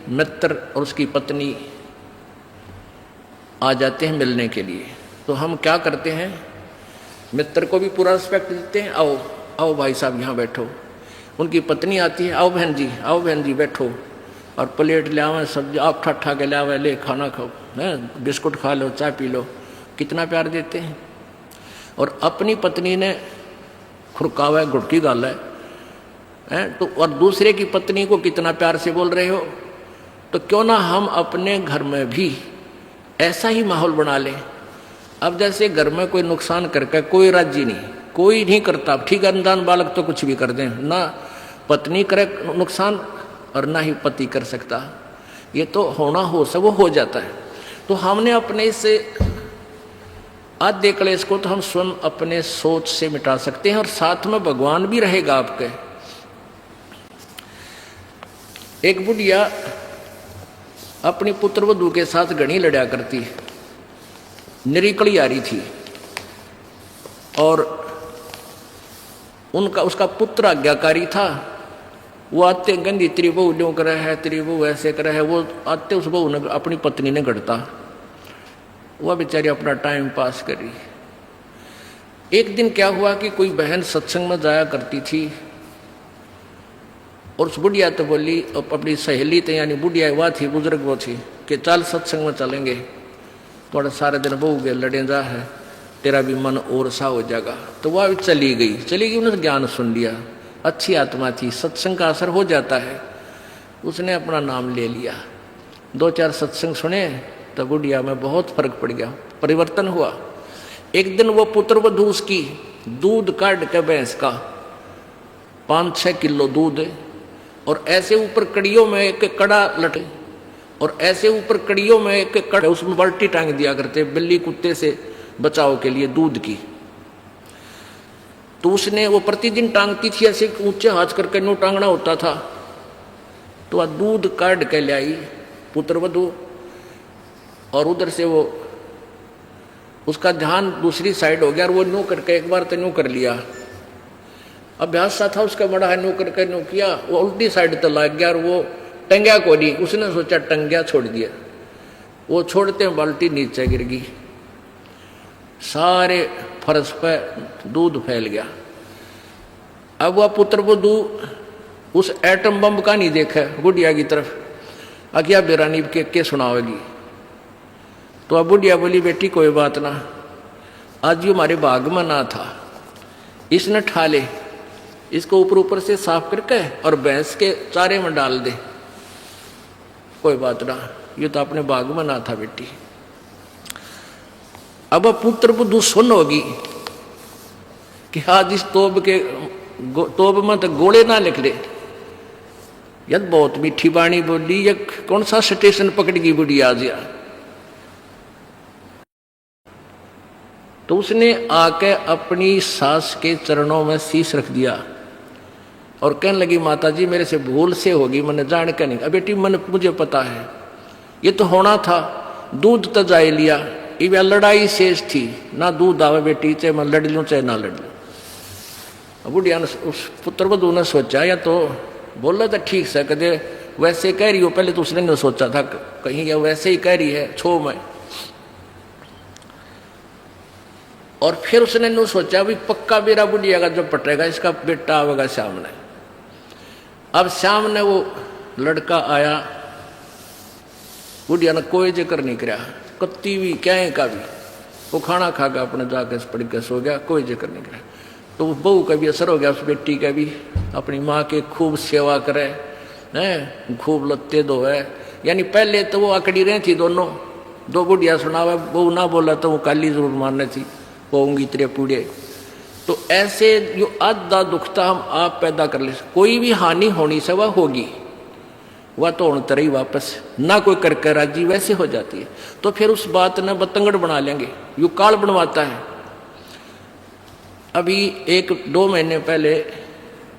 मित्र और उसकी पत्नी आ जाते हैं मिलने के लिए, तो हम क्या करते हैं, मित्र को भी पूरा रिस्पेक्ट देते हैं, आओ आओ भाई साहब यहाँ बैठो। उनकी पत्नी आती है, आओ बहन जी बैठो, और प्लेट ले आवे, सब्जी आप ठट्ठा के ले आवे, ले खाना खाओ, हैं बिस्कुट खा लो, चाय पी लो, कितना प्यार देते हैं। और अपनी पत्नी ने खुरकावा है, गुड़की गाल है तो, और दूसरे की पत्नी को कितना प्यार से बोल रहे हो। तो क्यों ना हम अपने घर में भी ऐसा ही माहौल बना लें। अब जैसे घर में कोई नुकसान करके कोई राजी नहीं, कोई नहीं करता, ठीक है, अनजान बालक तो कुछ भी कर दें, ना पत्नी करे नुकसान और ना ही पति कर सकता, ये तो होना हो सब वो हो जाता है। तो हमने अपने से आधे क्लेश को तो हम स्वयं अपने सोच से मिटा सकते हैं, और साथ में भगवान भी रहेगा आपके। एक बुढ़िया अपनी पुत्र वधू के साथ घनी लड़ा करती, निरीकली आ रही थी, और उसका पुत्र आज्ञाकारी था। वो आते गंदी तेरी बहू ल्यों करे है, तेरी बहू ऐसे करे है, वो आते उस बहू ने अपनी पत्नी ने गढ़ता, वह बेचारी अपना टाइम पास करी। एक दिन क्या हुआ कि कोई बहन सत्संग में जाया करती थी, और उस बुढ़िया तो बोली, अपनी सहेली तो यानी बुढ़िया वह थी, बुजुर्ग वो थी, कि चल सत्संग में चलेंगे, थोड़ा सारे दिन बहू के लड़े जा है, तेरा भी मन और सा हो जाएगा। तो वह चली गई, उन्होंने ज्ञान सुन लिया, अच्छी आत्मा थी, सत्संग का असर हो जाता है। उसने अपना नाम ले लिया, 2-4 सत्संग सुने, तो बुढ़िया में बहुत फर्क पड़ गया, परिवर्तन हुआ। एक दिन वो पुत्र वधू उसकी दूध काट के भैंस का 5-6 किलो दूध, और ऐसे ऊपर कड़ियों में एक कड़ा लटे, और ऐसे ऊपर कड़ियों में एक कड़ा, उसमें बाल्टी टांग दिया करते बिल्ली कुत्ते से बचाव के लिए दूध की। तो उसने वो प्रतिदिन टांगती थी, ऐसे ऊंचे हाथ करके नो टांगना होता था। तो वह दूध काट के ले आई पुत्र वधू, और उधर से वो उसका ध्यान दूसरी साइड हो गया, और वो नो करके एक बार तो नो कर लिया, अभ्यास सा था उसका बड़ा है, नो करके नो किया, वो उल्टी साइड तो लग गया, और वो टंग्या को नहीं, उसने सोचा टंग्या छोड़ दिया, वो छोड़ते हैं बाल्टी नीचे गिर गई, सारे फर्श पे दूध फैल गया। अब वह पुत्र वधू उस एटम बम का नहीं देखा बुढ़िया की तरफ, अकिया बेरानी के सुनावेगी। तो अब बुढ़िया बोली, बेटी कोई बात ना, आज ये हमारे बाग में ना था, इसने ठा ले, इसको ऊपर ऊपर से साफ करके और भैंस के चारे में डाल दे, कोई बात ना, ये तो अपने बाग में ना था बेटी। अब पुत्र वधू सुन होगी कि आज इस तोब में तो गोले ना लिख ले, यद बहुत मीठी बाणी बोली, ये कौन सा स्टेशन पकड़गी बुढ़िया आज यार। तो उसने आके अपनी सास के चरणों में शीश रख दिया, और कहने लगी, माता जी मेरे से भूल से होगी, मैंने जान के नहीं, अब बेटी मन मुझे पता है, ये तो होना था, दूध तो जाए लिया, ये लड़ाई शेष थी, ना दूध आवे बेटी, चाहे मैं लड़ लूँ चाहे ना लड़ लूँ। बुढ़िया ने, उस पुत्र वधू ने सोचा, या तो बोला था ठीक से, कदे वैसे कह रही हो, पहले तो उसने नहीं सोचा था कहीं या वैसे ही कह रही है छो में, और फिर उसने नहीं सोचा भी पक्का बेरा बुढ़िया का जो पटेगा, इसका बेटा आवेगा सामने। अब सामने वो लड़का आया, बुढ़िया ने कोई जिक्र नहीं कराया, कत्ती भी क्या का भी, वो खाना खा के अपने जाके पड़ के सो गया, कोई जिक्र नहीं कराया। तो बहू का भी असर हो गया, उस बेटी का भी, अपनी माँ के खूब सेवा करे हैं, खूब लत्ते धोए, यानी पहले तो वो अकड़ी रही थी दोनों, दो बुढ़िया सुनावे, बहू ना बोला तो वो काली जरूर मारने थी, होंगी तेरे पूड़े। तो ऐसे जो आधा दुखता हम आप पैदा कर ले, कोई भी हानि होनी से वह होगी, वह तो होने तरह ही वापस ना कोई करके राजी वैसे हो जाती है। तो फिर उस बात ने बतंगड़ बना लेंगे, यू काल बनवाता है। अभी 1-2 महीने पहले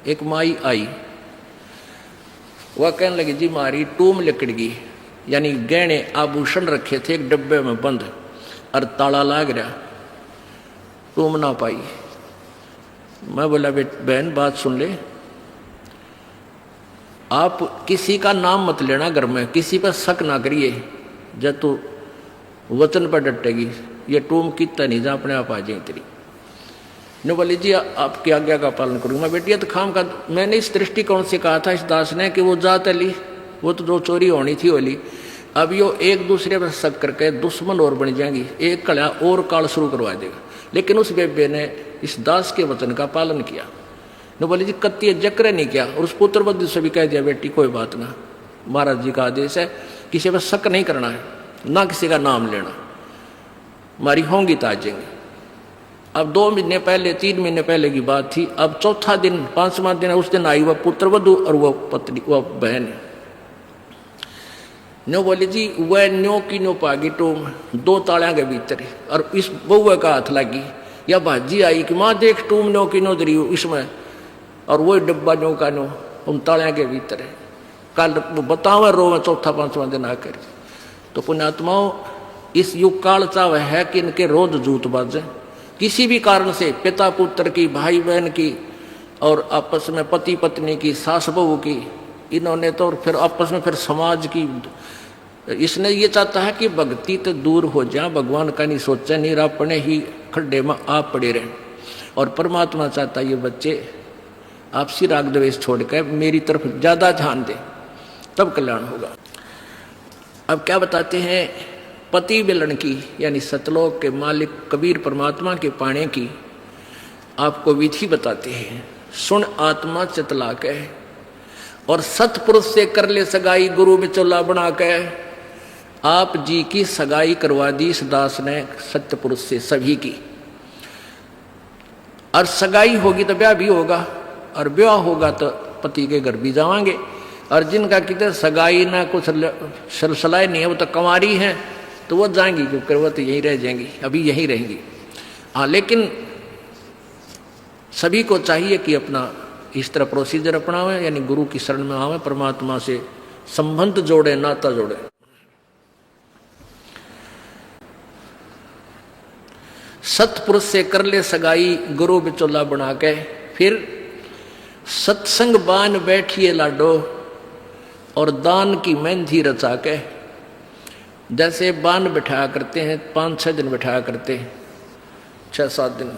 एक माई आई, वह कहने लगी, जी मारी टूम लिकड़ गई, यानी गहने आभूषण रखे थे एक डब्बे में बंद, और ताला लाग रहा, टूम ना पाई। मैं बोला, बहन बात सुन ले, आप किसी का नाम मत लेना घर में, किसी पर शक ना करिए, जब तो वचन पर डटेगी ये टूम कितना नहीं जा अपने आप आ जाए तेरी। ने बोली जी आपकी आज्ञा का पालन करूंगा। मैं बेटिया तो खाम का, मैंने इस दृष्टिकोण से कहा था इस दास ने कि वो जात अली, वो तो जो चोरी होनी थी होली, अब यो एक दूसरे पर शक करके दुश्मन और बन जाएंगी, एक कड़ा और काल शुरू करवा देगा। लेकिन उस बेबे ने इस दास के वचन का पालन किया। न बोले जी कत्ती जक्र नहीं किया, और उस पुत्र बद्ध से भी कह दिया बेटी कोई बात ना, महाराज जी का आदेश है, किसी पर शक नहीं करना है, ना किसी का नाम लेना, हमारी होंगी तो आ जाएंगे। अब 2 महीने पहले 3 महीने पहले की बात थी। अब चौथा दिन 5वां दिन है, उस दिन आई वह पुत्र वधु और वह पत्नी वह बहन। न्यो बोले जी वह न्यो की न्यो पागी टूम 2 तालियां के भीतर, और इस बउआ का हाथ लगी या भाजी आई कि माँ देख टूम न्यो की नो दरी इसमें, और वही डब्बा न्यो का न्यो उन तालियां के भीतर है। कल बतावा रो में चौथा 5वां दिन आकर। तो पुण्यात्माओं इस युग काल चाव है कि इनके रोज जूत बाजे, किसी भी कारण से पिता पुत्र की, भाई बहन की, और आपस में पति पत्नी की, सास बहू की, इन्होंने तो फिर आपस में फिर समाज की। इसने ये चाहता है कि भक्ति तो दूर हो जाए, भगवान का नहीं सोचे, नहीं अपने ही खड्डे में आप पड़े रहें। और परमात्मा चाहता है ये बच्चे आपसी राग द्वेष छोड़कर मेरी तरफ ज्यादा ध्यान दें, तब कल्याण होगा। अब क्या बताते हैं, पति मिलन की यानी सतलोक के मालिक कबीर परमात्मा के पाने की आपको विधि बताते हैं। सुन आत्मा चतला के, और सतपुरुष से कर ले सगाई, गुरु बिचौला बना के। आप जी की सगाई करवा दी इस दास ने सत्य पुरुष से सभी की, और सगाई होगी तो ब्याह भी होगा, और ब्याह होगा तो पति के घर भी जावांगे। और जिनका कितने सगाई ना कुछ सलसलाए नहीं है, वो तो कंवारी हैं, तो वो जाएंगी, क्योंकि वो तो यहीं रह जाएंगी, अभी यहीं रहेंगी। हाँ, लेकिन सभी को चाहिए कि अपना इस तरह प्रोसीजर अपनावे, यानी गुरु की शरण में आवे, परमात्मा से संबंध जोड़े, नाता जोड़े। सतपुरुष से कर ले सगाई, गुरु बिचौला बना के। फिर सत्संग बान बैठिए लाडो, और दान की मेहंदी रचा के। जैसे बान बिठाया करते हैं, 5-6 दिन बिठाया करते हैं, 6-7 दिन,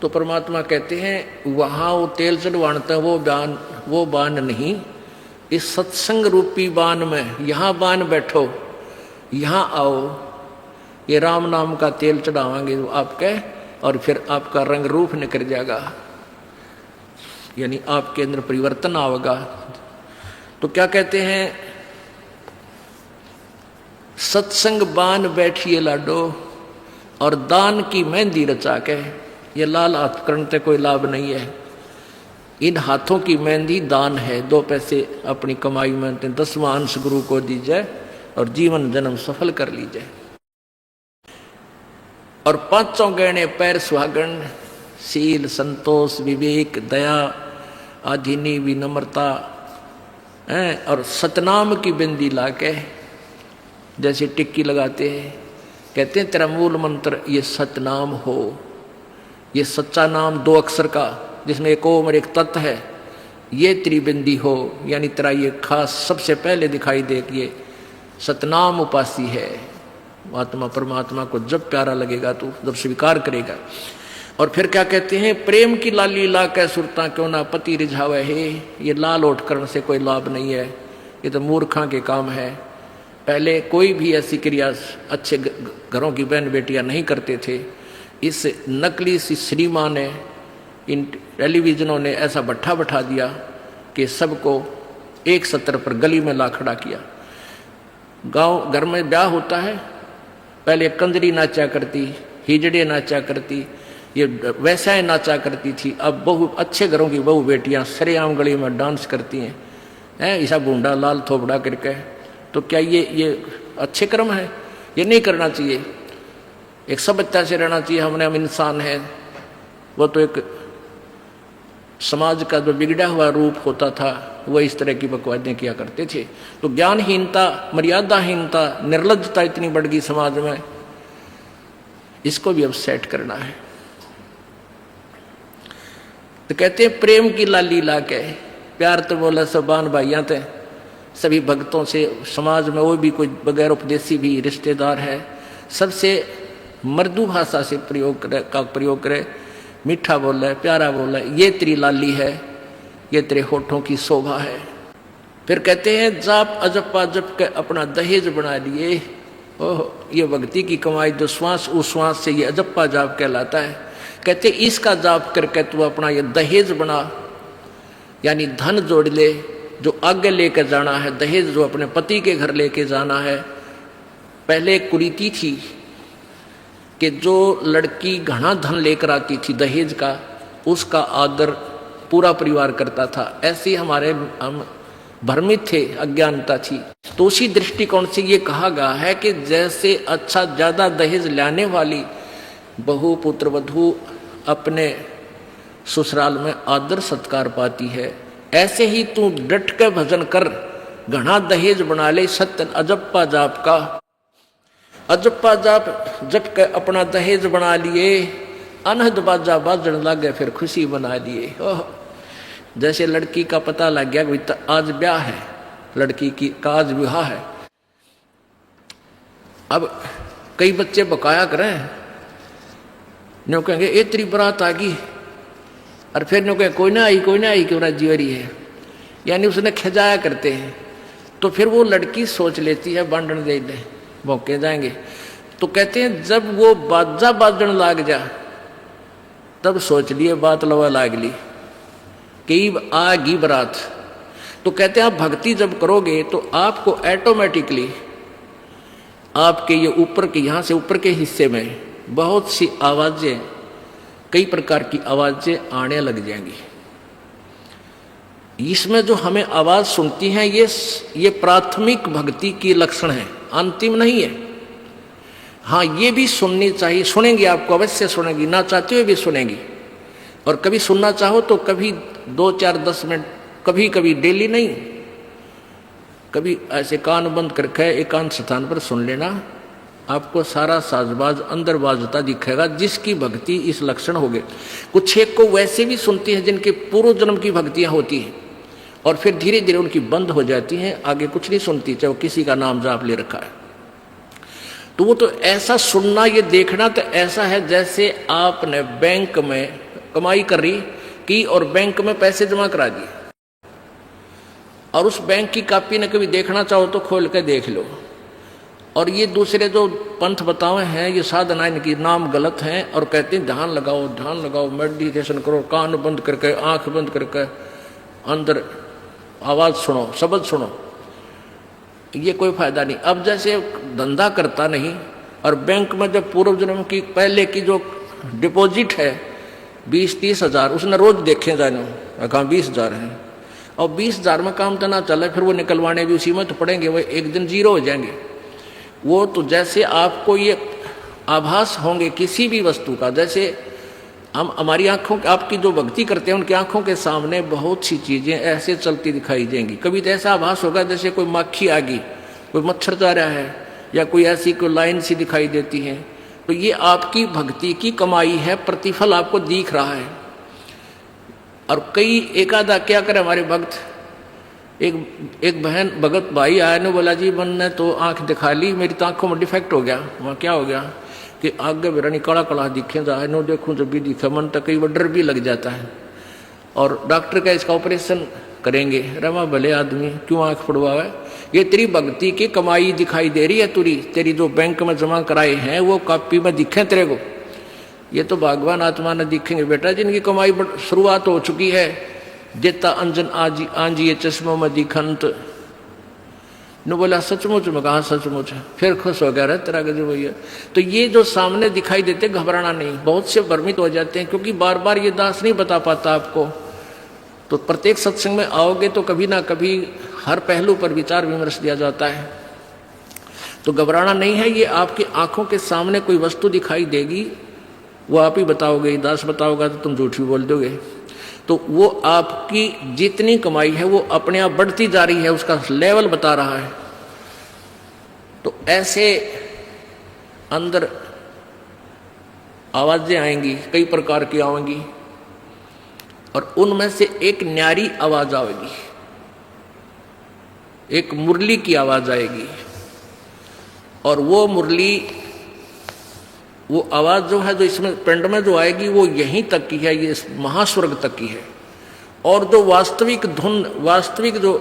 तो परमात्मा कहते हैं वहाँ वो तेल चढ़वाता है, वो बान नहीं, इस सत्संग रूपी बान में यहाँ बान बैठो, यहाँ आओ, ये राम नाम का तेल चढ़ावांगे आपके, और फिर आपका रंग रूप निकल जाएगा, यानी आपके अंदर परिवर्तन आवेगा। तो क्या कहते हैं, सत्संग बान बैठिए लाडो, और दान की मेहंदी रचा के। ये लाल हाथ करने से कोई लाभ नहीं है, इन हाथों की मेहंदी दान है। 2 पैसे अपनी कमाई में 10वां अंश गुरु को दीजिए, और जीवन जन्म सफल कर लीजिए। और 5 गहने पैर सुहागन, शील संतोष विवेक दया आधीनी विनम्रता, और सतनाम की बिंदी लाके, जैसे टिक्की लगाते हैं, कहते हैं तेरा मूल मंत्र ये सतनाम हो, ये सच्चा नाम 2 अक्षर का जिसमें एक ओम और एक तत् है, ये तेरी बिंदी हो, यानी तेरा ये खास सबसे पहले दिखाई दे कि ये सतनाम उपासी है। आत्मा परमात्मा को जब प्यारा लगेगा तो जब स्वीकार करेगा। और फिर क्या कहते हैं, प्रेम की लाली ला कै सुरता क्यों ना पति रिझावे है। ये लाल ओट करने से कोई लाभ नहीं है, ये तो मूर्खा के काम है। पहले कोई भी ऐसी क्रिया अच्छे घरों की बहन बेटियां नहीं करते थे। इस नकली सी श्रीमान ने, इन टेलीविजनों ने ऐसा भट्ठा बैठा दिया कि सबको एक सत्र पर गली में ला खड़ा किया। गांव घर में ब्याह होता है, पहले कंजरी नाचा करती, हिजड़े नाचा करती, ये वैसाएं नाचा करती थी। अब अच्छे घरों की बहू बेटियां सरेआम गली में डांस करती हैं, ऐसा बूंदा लाल थोपड़ा करके। तो क्या ये अच्छे कर्म है? ये नहीं करना चाहिए। एक सभ्यता से रहना चाहिए। हम इंसान हैं। वो तो एक समाज का जो बिगड़ा हुआ रूप होता था, वह इस तरह की बकवादें किया करते थे। तो ज्ञानहीनता, मर्यादाहीनता, निर्लज्जता इतनी बढ़ गई समाज में, इसको भी अब सेट करना है। तो कहते हैं प्रेम की लाली ला के, प्यार तो बोला सब बान भाइयाँ थे, सभी भक्तों से, समाज में वो भी कोई बगैर उपदेशी भी रिश्तेदार है, सबसे मृदु भाषा से प्रयोग करे, मीठा बोला है, प्यारा बोला है, ये तेरी लाली है, ये तेरे होठों की शोभा है। फिर कहते हैं जाप अजपा जप के अपना दहेज बना लिए। ओह, ये भक्ति की कमाई जो श्वास उस श्वास से ये अजप्पा जाप कहलाता है। कहते इसका जाप करके तू अपना ये दहेज बना, यानी धन जोड़ ले जो आगे लेकर जाना है, दहेज जो अपने पति के घर लेके जाना है। पहले एक कुरीति थी कि जो लड़की घना धन लेकर आती थी दहेज का, उसका आदर पूरा परिवार करता था। ऐसे हमारे हम भ्रमित थे, अज्ञानता थी। तो उसी दृष्टिकोण से ये कहा गया है कि जैसे अच्छा ज्यादा दहेज लाने वाली बहु पुत्र वधू अपने ससुराल में आदर सत्कार पाती है, ऐसे ही तू डट के भजन कर, घना दहेज बना ले सत्य अजप्पा जाप का। अजप्पा जाप जप के अपना दहेज बना लिए, अनहद बाजा बाजन लागे फिर खुशी बना लिए। ओह, जैसे लड़की का पता लग गया कि आज ब्याह है, लड़की की का आज विवाह है। अब कई बच्चे बकाया करें, न्यों कहेंगे ए तेरी बारात आ गई, और फिर न्यों कहें कोई ना आई क्यों ना जीवरी है, यानी उसने खिजाया करते हैं। तो फिर वो लड़की सोच लेती है बांधन दे दे, मौके जाएंगे। तो कहते हैं जब वो बाजा बाजन लाग जा तब सोच लिए बात लवा लाग ली कि आगी बरात। तो कहते हैं आप भक्ति जब करोगे तो आपको ऑटोमेटिकली आपके ये ऊपर के यहाँ से ऊपर के हिस्से में बहुत सी आवाजें, कई प्रकार की आवाजें आने लग जाएंगी। इसमें जो हमें आवाज सुनती हैं ये प्राथमिक भक्ति की लक्षण है, अंतिम नहीं है। हाँ, ये भी सुननी चाहिए, सुनेंगी, आपको अवश्य सुनेंगी, ना चाहते हुए भी सुनेंगी। और कभी सुनना चाहो तो कभी 2, 4, 10 मिनट, कभी कभी डेली नहीं, कभी ऐसे कान बंद करके एकांत स्थान पर सुन लेना, आपको सारा साजबाज अंदर बाजता दिखेगा, जिसकी भक्ति इस लक्षण हो गए। कुछ एक को वैसे भी सुनती हैं जिनके पूर्व जन्म की भक्तियां होती हैं और फिर धीरे धीरे उनकी बंद हो जाती हैं, आगे कुछ नहीं सुनती, चाहे वो किसी का नाम जाप ले रखा है। तो वो तो ऐसा सुनना, ये देखना तो ऐसा है जैसे आपने बैंक में कमाई कर रही की और बैंक में पैसे जमा करा दिए, और उस बैंक की कॉपी ने कभी देखना चाहो तो खोल के देख लो। और ये दूसरे जो पंथ बताए हैं, ये साधना, इनकी नाम गलत हैं और कहते हैं ध्यान लगाओ, मेडिटेशन करो, कान बंद करके, आंख बंद करके, अंदर आवाज सुनो, शब्द सुनो। ये कोई फायदा नहीं। अब जैसे धंधा करता नहीं और बैंक में जब पूर्व जन्म की पहले की जो डिपॉजिट है 20-30 हजार, उसने रोज देखे जाने, कहा 20,000 है, और 20,000 में काम तो ना चले, फिर वो निकलवाने भी उसी में तो पड़ेंगे, वो एक दिन जीरो हो जाएंगे। वो तो जैसे आपको ये आभास होंगे किसी भी वस्तु का, जैसे हम हमारी आंखों, आपकी जो भक्ति करते हैं उनकी आंखों के सामने बहुत सी चीजें ऐसे चलती दिखाई देंगी। कभी तो ऐसा आभास होगा जैसे कोई मक्खी आ गई, कोई मच्छर जा रहा है, या कोई ऐसी कोई लाइन सी दिखाई देती है। तो ये आपकी भक्ति की कमाई है, प्रतिफल आपको दिख रहा है। और कई एकादा क्या करे हमारे भक्त, एक बहन भगत भाई आया ने बोला जी मैंने तो आंख दिखा ली, मेरी तो आंखों में डिफेक्ट हो गया। वहाँ क्या हो गया कि आगे बेरानी काला काला दिखे जा, नो देखूं जब भी दिखे, मन तक कई बार डर भी लग जाता है। और डॉक्टर का इसका ऑपरेशन करेंगे, रमा भले आदमी क्यों आंख पड़वावे, ये तेरी भक्ति की कमाई दिखाई दे रही है, तेरी जो बैंक में जमा कराए हैं वो कॉपी में दिखे तेरे को। ये तो भगवान आत्मा ने दिखेंगे बेटा, जिनकी कमाई शुरुआत हो चुकी है। देता अंजन आंजिए चश्मों में दिखंत न, बोला सचमुच में, कहा सचमुच है, फिर खुश हो गया रहे तेरा गजब भैया। तो ये जो सामने दिखाई देते घबराना नहीं। बहुत से भ्रमित हो जाते हैं क्योंकि बार बार ये दास नहीं बता पाता आपको। तो प्रत्येक सत्संग में आओगे तो कभी ना कभी हर पहलू पर विचार विमर्श दिया जाता है। तो घबराना नहीं है, ये आपकी आंखों के सामने कोई वस्तु दिखाई देगी, वो आप ही बताओगे, दास बताओगा तो तुम झूठ भी बोल दोगे। तो वो आपकी जितनी कमाई है वो अपने आप बढ़ती जा रही है, उसका लेवल बता रहा है। तो ऐसे अंदर आवाजें आएंगी, कई प्रकार की आएंगी। और उनमें से एक न्यारी आवाज आएगी, एक मुरली की आवाज आएगी, और वो मुरली, वो आवाज जो है, जो इसमें पिंड में जो आएगी, वो यहीं तक की है, ये महास्वर्ग तक की है। और जो वास्तविक धुन, वास्तविक जो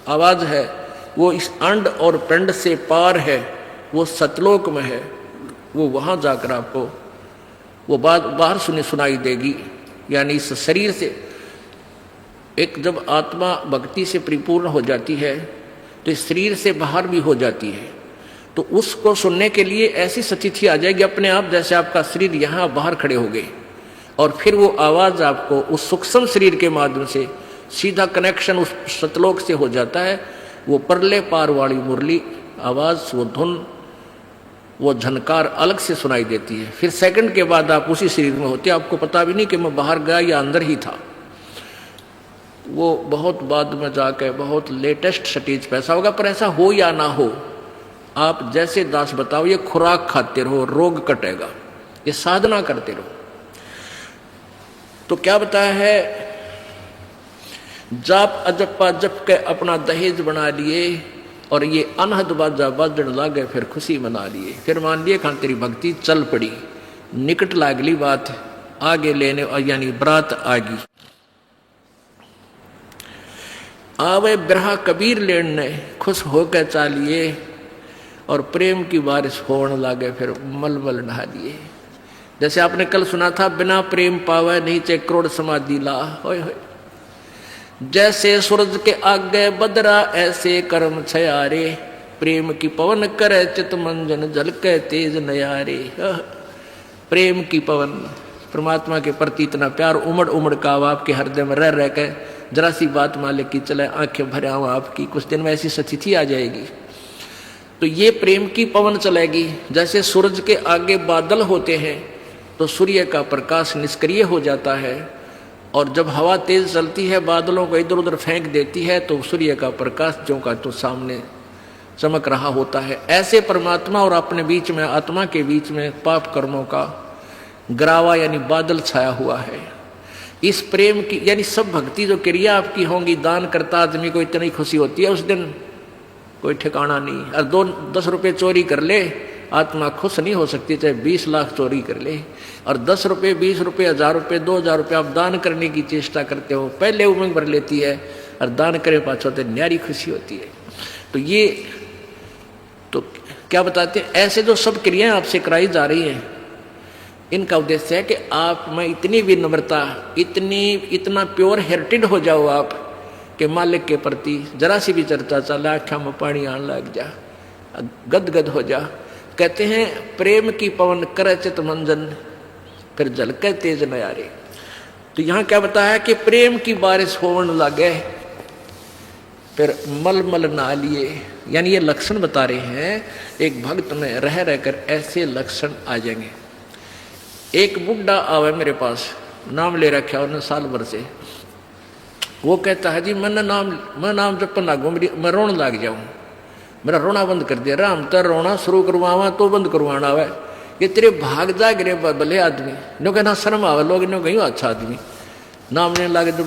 आवाज है, वो इस अंड और पिंड से पार है, वो सतलोक में है। वो वहां जाकर आपको वो बात बाहर सुनाई देगी। यानी इस शरीर से एक जब आत्मा भक्ति से परिपूर्ण हो जाती है तो इस शरीर से बाहर भी हो जाती है, तो उसको सुनने के लिए ऐसी स्थिति आ जाएगी अपने आप, जैसे आपका शरीर यहाँ बाहर खड़े हो गए, और फिर वो आवाज आपको उस सूक्ष्म शरीर के माध्यम से सीधा कनेक्शन उस सतलोक से हो जाता है। वो परले पार वाली मुरली आवाज, वो धुन, वो झनकार अलग से सुनाई देती है। फिर सेकंड के बाद आप उसी शरीर में होते, आपको पता भी नहीं कि मैं बाहर गया या अंदर ही था। वो बहुत बाद में जाके बहुत लेटेस्ट स्टेज पे ऐसा होगा, पर ऐसा हो या ना हो, आप जैसे दास बताओ, ये खुराक खाते रहो, रोग कटेगा, ये साधना करते रहो। तो क्या बताया है, जाप अजप्पा जप के अपना दहेज बना लिए, और ये अनहद बाजा बाजन लागे फिर खुशी मना लिए। फिर मान लिए खान तेरी भक्ति चल पड़ी, निकट लागली बात आगे लेने, और यानी बरात आगी। आवे ब्रहा कबीर लेने खुश होकर चालिए, और प्रेम की बारिश होने लागे फिर मलमल नहा लिए। जैसे आपने कल सुना था, बिना प्रेम पावे नीचे करोड़ समाधि ला। होय होय, जैसे सूरज के आगे बदरा ऐसे कर्म छयारे, प्रेम की पवन करे चित मंजन झलके तेज नयारे। प्रेम की पवन, परमात्मा के प्रति इतना प्यार उमड़ उमड़ का आपके हृदय में रह के, जरा सी बात मालिक की चले आंखें भरे आऊं आपकी, कुछ दिन में ऐसी स्थिति आ जाएगी। तो ये प्रेम की पवन चलेगी। जैसे सूरज के आगे बादल होते हैं तो सूर्य का प्रकाश निष्क्रिय हो जाता है, और जब हवा तेज चलती है बादलों को इधर उधर फेंक देती है तो सूर्य का प्रकाश जो का तो सामने चमक रहा होता है। ऐसे परमात्मा और अपने बीच में, आत्मा के बीच में पाप कर्मों का ग्रावा यानी बादल छाया हुआ है। इस प्रेम की यानी सब भक्ति जो क्रिया आपकी होंगी, दान करता आदमी को इतनी खुशी होती है उस दिन कोई ठिकाना नहीं। और 10 रुपये चोरी कर ले, आत्मा खुश नहीं हो सकती, चाहे 20 लाख चोरी कर ले। और 10 रुपये, 20 रुपये, 1000 रुपये, 2000 रुपये आप दान करने की चेष्टा करते हो, पहले उमंग भर लेती है, और दान करे पाछो तो न्यारी खुशी होती है। तो ये तो क्या बताते हैं, ऐसे जो सब क्रियाएं आपसे कराई जा रही हैं, इनका उद्देश्य है कि आप में इतनी विनम्रता, इतना प्योर हेरिटेड हो जाओ आप कि मालिक के प्रति जरा सी भी चर्चा चले आँखों में पानी आने लग जा, गदगद हो जा। कहते हैं प्रेम की पवन करे चित मंजन फिर झलके तेज नयारे। तो यहाँ क्या बताया कि प्रेम की बारिश होने लगे फिर मलमल नहा लिए। यानी ये लक्षण बता रहे हैं, एक भक्त में रह रहकर ऐसे लक्षण आ जाएंगे। एक बुढ़ा आवे मेरे पास, नाम ले रखा उन्होंने साल भर से। वो कहता है जी मैं नाम जपन लागू, मैं रोने लग जाऊं, मेरा रोना बंद कर दिया। राम तो रोना शुरू करवावा तो बंद करवाना आवे, ये तेरे भाग जा गिरे भले आदमी, नो कहना शर्म आवे, लोग नो कहीं अच्छा आदमी नाम लेने लगे तो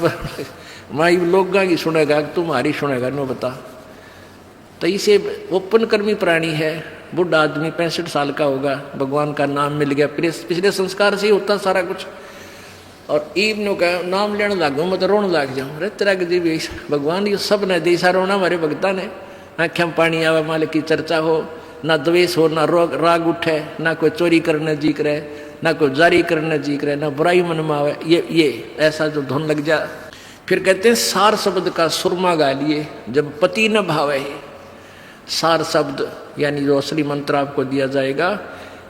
माई लोग की सुनेगा तुम्हारी सुनेगा, नो बता। तो इसे ओपन कर्मी प्राणी है, बुढ़ा आदमी 65 साल का होगा, भगवान का नाम मिल गया, पिछले संस्कार से ही होता सारा कुछ। और ईब नो कह नाम लेने लागू, मैं तो रोने लग जाऊँ। अरे तेरा जी भगवान ये सब ने देसा रोना हमारे भगता ने, आँखें में पानी आवे, मालिक की चर्चा हो, ना द्वेष हो, ना राग उठे, ना कोई चोरी करने जी करे, ना कोई जारी करने जी करे, ना बुराई मन में आवे, ये ऐसा जो धुन लग जा। फिर कहते हैं सार शब्द का सुरमा गा लिए जब पति न भावे। सार शब्द यानी जो असली मंत्र आपको दिया जाएगा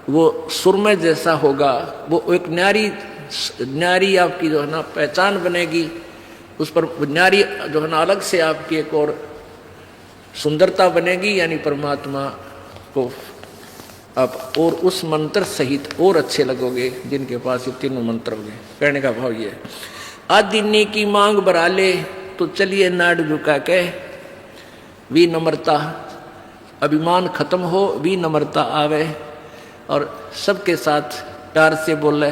वो सुरमे जैसा होगा, वो एक न्यारी आपकी जो है ना पहचान बनेगी, उस पर न्यारी जो है ना अलग से आपकी एक और सुंदरता बनेगी। यानी परमात्मा को आप और उस मंत्र सहित और अच्छे लगोगे जिनके पास ये तीनों मंत्र होंगे। कहने का भाव ये, आदिनी की मांग भरा ले तो चलिए नाड़ झुका के, विनम्रता, अभिमान खत्म हो, विनम्रता आवे और सबके साथ प्यार से बोले,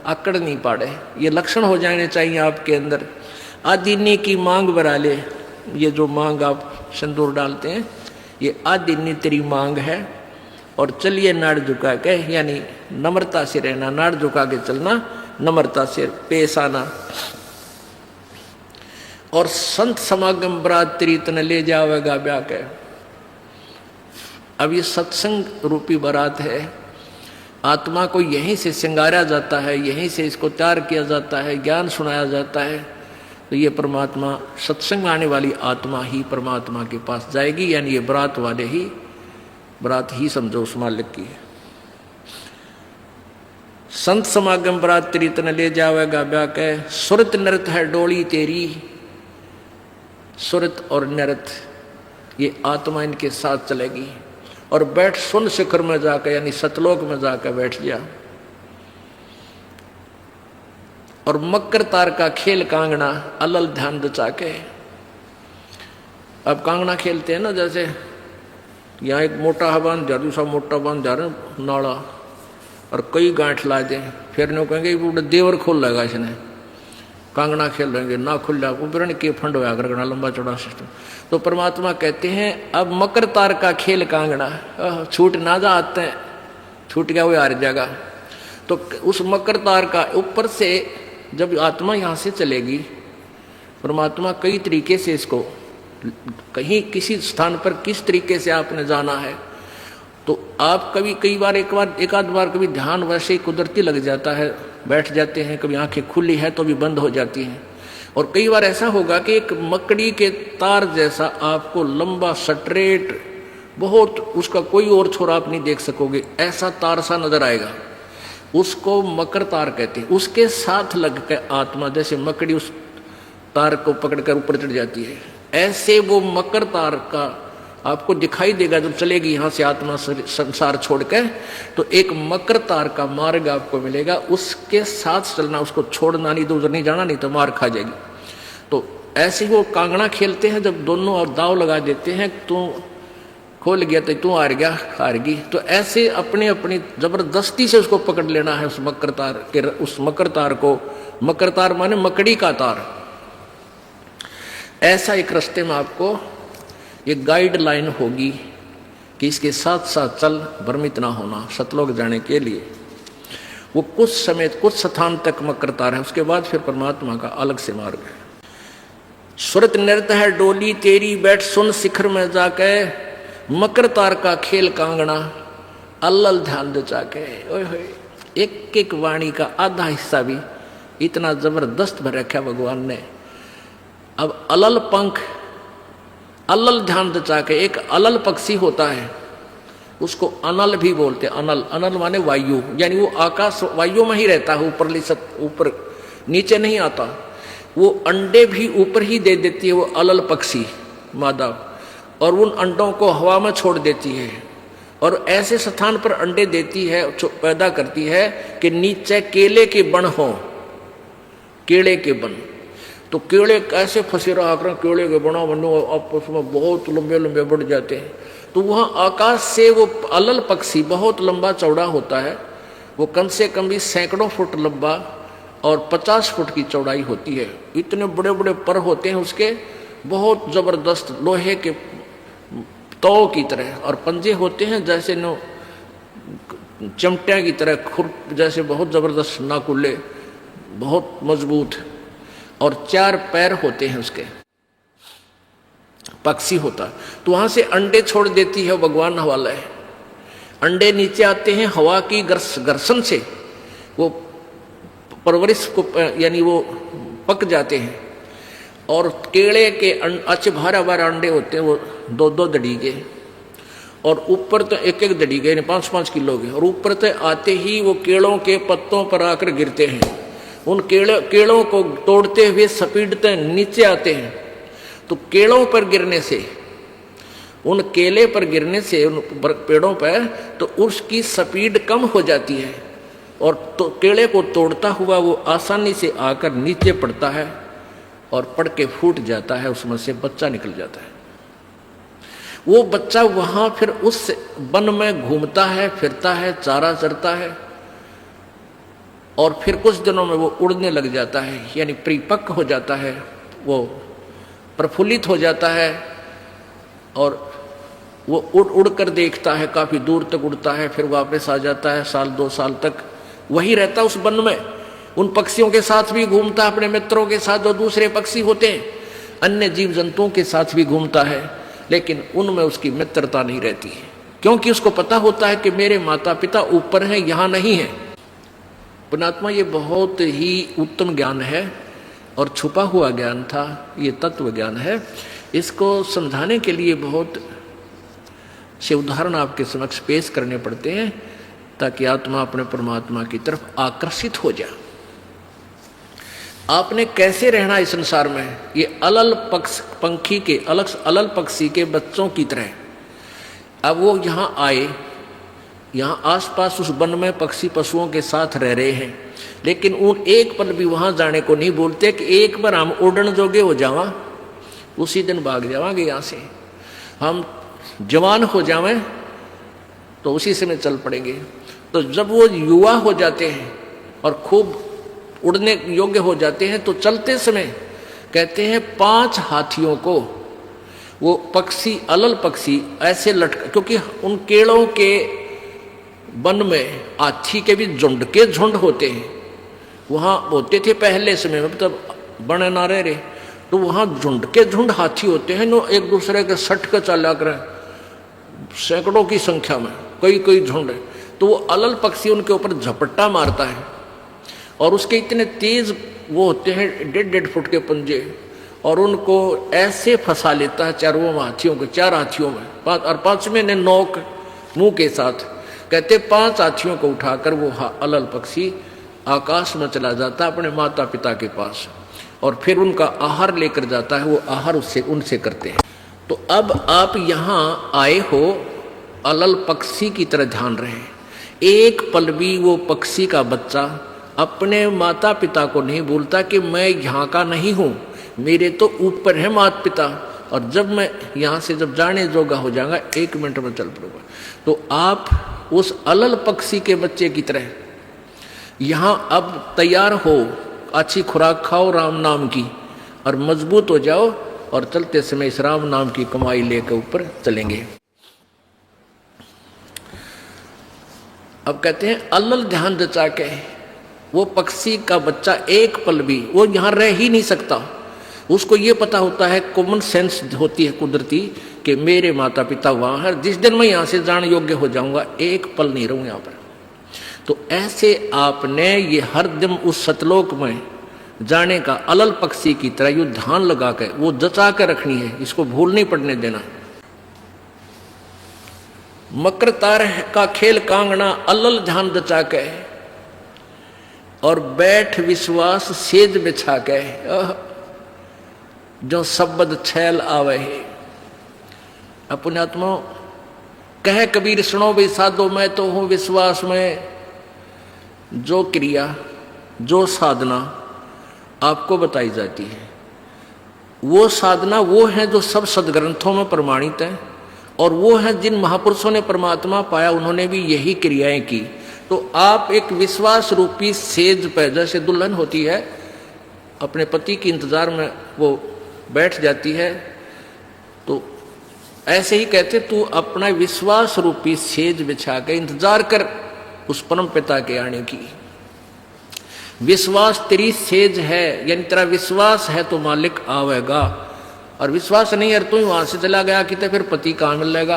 आकड़ नहीं पाड़े। ये लक्षण हो जाने चाहिए आपके अंदर। आदिनी की मांग बरा ले, ये जो मांग आप सिंदूर डालते हैं, ये आदिनी तेरी मांग है। और चलिए नाड़ झुका के, यानी नम्रता से रहना, नाड़ झुका के चलना, नम्रता से पेश आना। और संत समागम बरात तेरी तन ले जावेगा ब्याह के। अब ये सत्संग रूपी बारात है, आत्मा को यहीं से श्रृंगारा जाता है, यहीं से इसको तैयार किया जाता है, ज्ञान सुनाया जाता है। तो ये परमात्मा, सत्संग आने वाली आत्मा ही परमात्मा के पास जाएगी, यानी ये बारात वाले ही, बारात ही समझो उस मालिक की है। संत समागम बारात तेरी तन ले जावेगा ब्याह के। सुरत नृत है डोली तेरी, सुरत और नृत ये आत्मा इनके साथ चलेगी। और बैठ सुन शिखर में जाकर, यानी सतलोक में जाकर बैठ जा। और मकर तार का खेल कांगना अलल ध्यान दचा के। अब कांगना खेलते हैं ना, जैसे यहाँ एक मोटा बांध जा, दूसरा मोटा बांध जा रहे नाड़ा, और कई गांठ ला दें, फिर नो कहेंगे पूरा देवर खोल लेगा इसने, कांगना खेल रहेंगे ना खुल जा, उपरण के फंड होया करना लंबा चौड़ा सिस्टम। तो परमात्मा कहते हैं अब मकर तार का खेल कांगना, छूट ना जा आते हैं, छूट गया वो हार जाएगा। तो उस मकर तार का ऊपर से जब आत्मा यहाँ से चलेगी, परमात्मा कई तरीके से इसको, कहीं किसी स्थान पर किस तरीके से आपने जाना है, तो आप कभी एक आध बार कभी ध्यान वैसे ही कुदरती लग जाता है, बैठ जाते हैं, कभी आंखें खुली है तो भी बंद हो जाती हैं। और कई बार ऐसा होगा कि एक मकड़ी के तार जैसा आपको लंबा स्ट्रेट, बहुत, उसका कोई और छोर आप नहीं देख सकोगे, ऐसा तार सा नजर आएगा, उसको मकर तार कहते हैं। उसके साथ लग कर आत्मा, जैसे मकड़ी उस तार को पकड़कर ऊपर चढ़ जाती है, ऐसे वो मकर तार का आपको दिखाई देगा जब चलेगी यहाँ से आत्मा संसार छोड़कर। तो एक मकर तार का मार्ग आपको मिलेगा, उसके साथ चलना, उसको छोड़ना नहीं, तो उधर नहीं जाना, नहीं तो मार खा जाएगी। तो ऐसे वो कांगड़ा खेलते हैं, जब दोनों और दाव लगा देते हैं, तू खोल गया तो तू हार गया, हारगी। तो ऐसे अपने अपनी जबरदस्ती से उसको पकड़ लेना है, उस मकर तार के, उस मकर तार को। मकर तार माने मकड़ी का तार। ऐसा एक रास्ते में आपको ये गाइडलाइन होगी कि इसके साथ साथ चल, भ्रमित ना होना सतलोक जाने के लिए। वो कुछ समय, कुछ स्थान तक मकर तार है, उसके बाद फिर परमात्मा का अलग से मार्ग है। सुरत नृत्य है डोली तेरी, बैठ सुन शिखर में जाके, मकर तार का खेल कांगना अल्लल ध्यान दे जाके। ओए होए, एक एक वाणी का आधा हिस्सा भी इतना जबरदस्त भर रखा भगवान ने। अब अलल पंख, अलल ध्यान दचा के, एक अलल पक्षी होता है, उसको अनल भी बोलते हैं। अनल, अनल माने वायु, यानी वो आकाश वायु में ही रहता है, ऊपर नीचे नहीं आता। वो अंडे भी ऊपर ही दे देती है वो अलल पक्षी मादा, और उन अंडों को हवा में छोड़ देती है, और ऐसे स्थान पर अंडे देती है, पैदा करती है कि नीचे केले के बन हो, केले के बन। तो केले कैसे फंसे रहा कर, केले के बना बनो आपस में बहुत लंबे लंबे बढ़ जाते हैं। तो वहाँ आकाश से वो अलल पक्षी बहुत लंबा चौड़ा होता है, वो कम से कम भी सैकड़ों फुट लंबा और 50 फुट की चौड़ाई होती है। इतने बड़े बड़े पर होते हैं उसके, बहुत जबरदस्त लोहे के तौ की तरह, और पंजे होते हैं जैसे नो चिमटिया की तरह, खुर जैसे बहुत जबरदस्त नाकुल्ले, बहुत मजबूत, और 4 पैर होते हैं उसके, पक्षी होता। तो वहां से अंडे छोड़ देती है भगवान वाला है। अंडे नीचे आते हैं हवा की घर्षण से, वो परवरिश को, यानी वो पक जाते हैं। और केले के अच्छे भारा भारा अंडे होते हैं, वो 2-2 दड़ी के, और ऊपर तो 1-1 दड़ी के, 5-5 किलो के, और ऊपर तो आते ही वो केलों के पत्तों पर आकर गिरते हैं। उन केलों को तोड़ते हुए सपीटते नीचे आते हैं। तो केलों पर गिरने से, उन केले पर गिरने से, उन पेड़ों पर, तो उसकी स्पीड कम हो जाती है, और तो केले को तोड़ता हुआ वो आसानी से आकर नीचे पड़ता है, और पड़ के फूट जाता है, उसमें से बच्चा निकल जाता है। वो बच्चा वहां फिर उस वन में घूमता है, फिरता है, चारा चरता है, और फिर कुछ दिनों में वो उड़ने लग जाता है, यानी परिपक्व हो जाता है, वो प्रफुल्लित हो जाता है और वो उड़ उड़ कर देखता है, काफ़ी दूर तक उड़ता है, फिर वापस आ जाता है, साल 2 साल तक वही रहता है उस वन में। उन पक्षियों के साथ भी घूमता है, अपने मित्रों के साथ जो दूसरे पक्षी होते हैं, अन्य जीव जंतुओं के साथ भी घूमता है, लेकिन उनमें उसकी मित्रता नहीं रहती है, क्योंकि उसको पता होता है कि मेरे माता पिता ऊपर हैं, यहाँ नहीं है। पुण्यात्मा, ये बहुत ही उत्तम ज्ञान है और छुपा हुआ ज्ञान था, ये तत्व ज्ञान है। इसको समझाने के लिए बहुत से उदाहरण आपके समक्ष पेश करने पड़ते हैं ताकि आत्मा अपने परमात्मा की तरफ आकर्षित हो जाए। आपने कैसे रहना इस संसार में, ये अलल पक्षी के बच्चों की तरह। अब वो यहाँ आए, यहाँ आसपास उस वन में पक्षी पशुओं के साथ रह रहे हैं, लेकिन उन एक पल भी वहाँ जाने को नहीं बोलते कि एक बार हम उड़न जोगे हो जावा, उसी दिन भाग जावांगे यहाँ से, हम जवान हो जावें तो उसी समय चल पड़ेंगे। तो जब वो युवा हो जाते हैं और खूब उड़ने योग्य हो जाते हैं तो चलते समय कहते हैं 5 हाथियों को वो पक्षी, अलल पक्षी ऐसे लटका, क्योंकि उन केड़ों के वन में हाथी के भी झुंड के झुंड होते हैं, वहाँ होते थे पहले समय में, तब बने ना रहे, तो वहाँ झुंड के झुंड हाथी होते हैं, नो एक दूसरे के सट के चला कर सैकड़ों की संख्या में, कई झुंड है। तो वो अलल पक्षी उनके ऊपर झपट्टा मारता है और उसके इतने तेज वो होते हैं 1.5 फुट के पंजे, और उनको ऐसे फंसा लेता है चारों हाथियों को, 4 हाथियों में, और 5वें ने नोक मुंह के साथ। कहते 5 हाथियों को उठाकर वो अलल पक्षी आकाश में चला जाता है अपने माता पिता के पास, और फिर उनका आहार लेकर जाता है, वो आहार उससे उनसे करते हैं। तो अब आप यहाँ आए हो, अलल पक्षी की तरह ध्यान रहे। एक पल भी वो पक्षी का बच्चा अपने माता पिता को नहीं बोलता कि मैं यहाँ का नहीं हूँ, मेरे तो ऊपर है माता पिता, और जब मैं यहाँ से जब जाने जोगा हो जाऊंगा 1 मिनट में चल पड़ूंगा। तो आप उस अलल पक्षी के बच्चे की तरह यहाँ अब तैयार हो, अच्छी खुराक खाओ राम नाम की, और मजबूत हो जाओ, और चलते समय इस राम नाम की कमाई लेकर ऊपर चलेंगे। अब कहते हैं अलल ध्यान जचा के वो पक्षी का बच्चा एक पल भी वो यहाँ रह ही नहीं सकता। उसको ये पता होता है, कॉमन सेंस होती है कुदरती, कि मेरे माता पिता वहाँ है, जिस दिन मैं यहाँ से जाने योग्य हो जाऊंगा 1 पल नहीं रहूँ यहाँ पर। तो ऐसे आपने ये हर दिन उस सतलोक में जाने का अलल पक्षी की तरह यू ध्यान लगा कर वो जचा कर रखनी है, इसको भूल नहीं पड़ने देना। मकर तार का खेल कांगना अलल ध्यान जचा के, और बैठ विश्वास सेज बिछा के, जो शब्द छैल आवे है। पुण्यात्मा कह कबीर सुनो भी साधो, मैं तो हूं विश्वास में। जो क्रिया जो साधना आपको बताई जाती है, वो साधना वो है जो सब सदग्रंथों में प्रमाणित है, और वो है जिन महापुरुषों ने परमात्मा पाया उन्होंने भी यही क्रियाएं की। तो आप एक विश्वास रूपी सेज पे, जैसे दुल्हन होती है अपने पति के इंतजार में वो बैठ जाती है, तो ऐसे ही कहते तू अपना विश्वास रूपी सेज बिछा के इंतजार कर उस परम पिता के आने की। विश्वास तेरी सेज है, यानी तेरा विश्वास है तो मालिक आवेगा, और विश्वास नहीं है तो वहां से चला गया कि तो फिर पति कहाँ मिलेगा।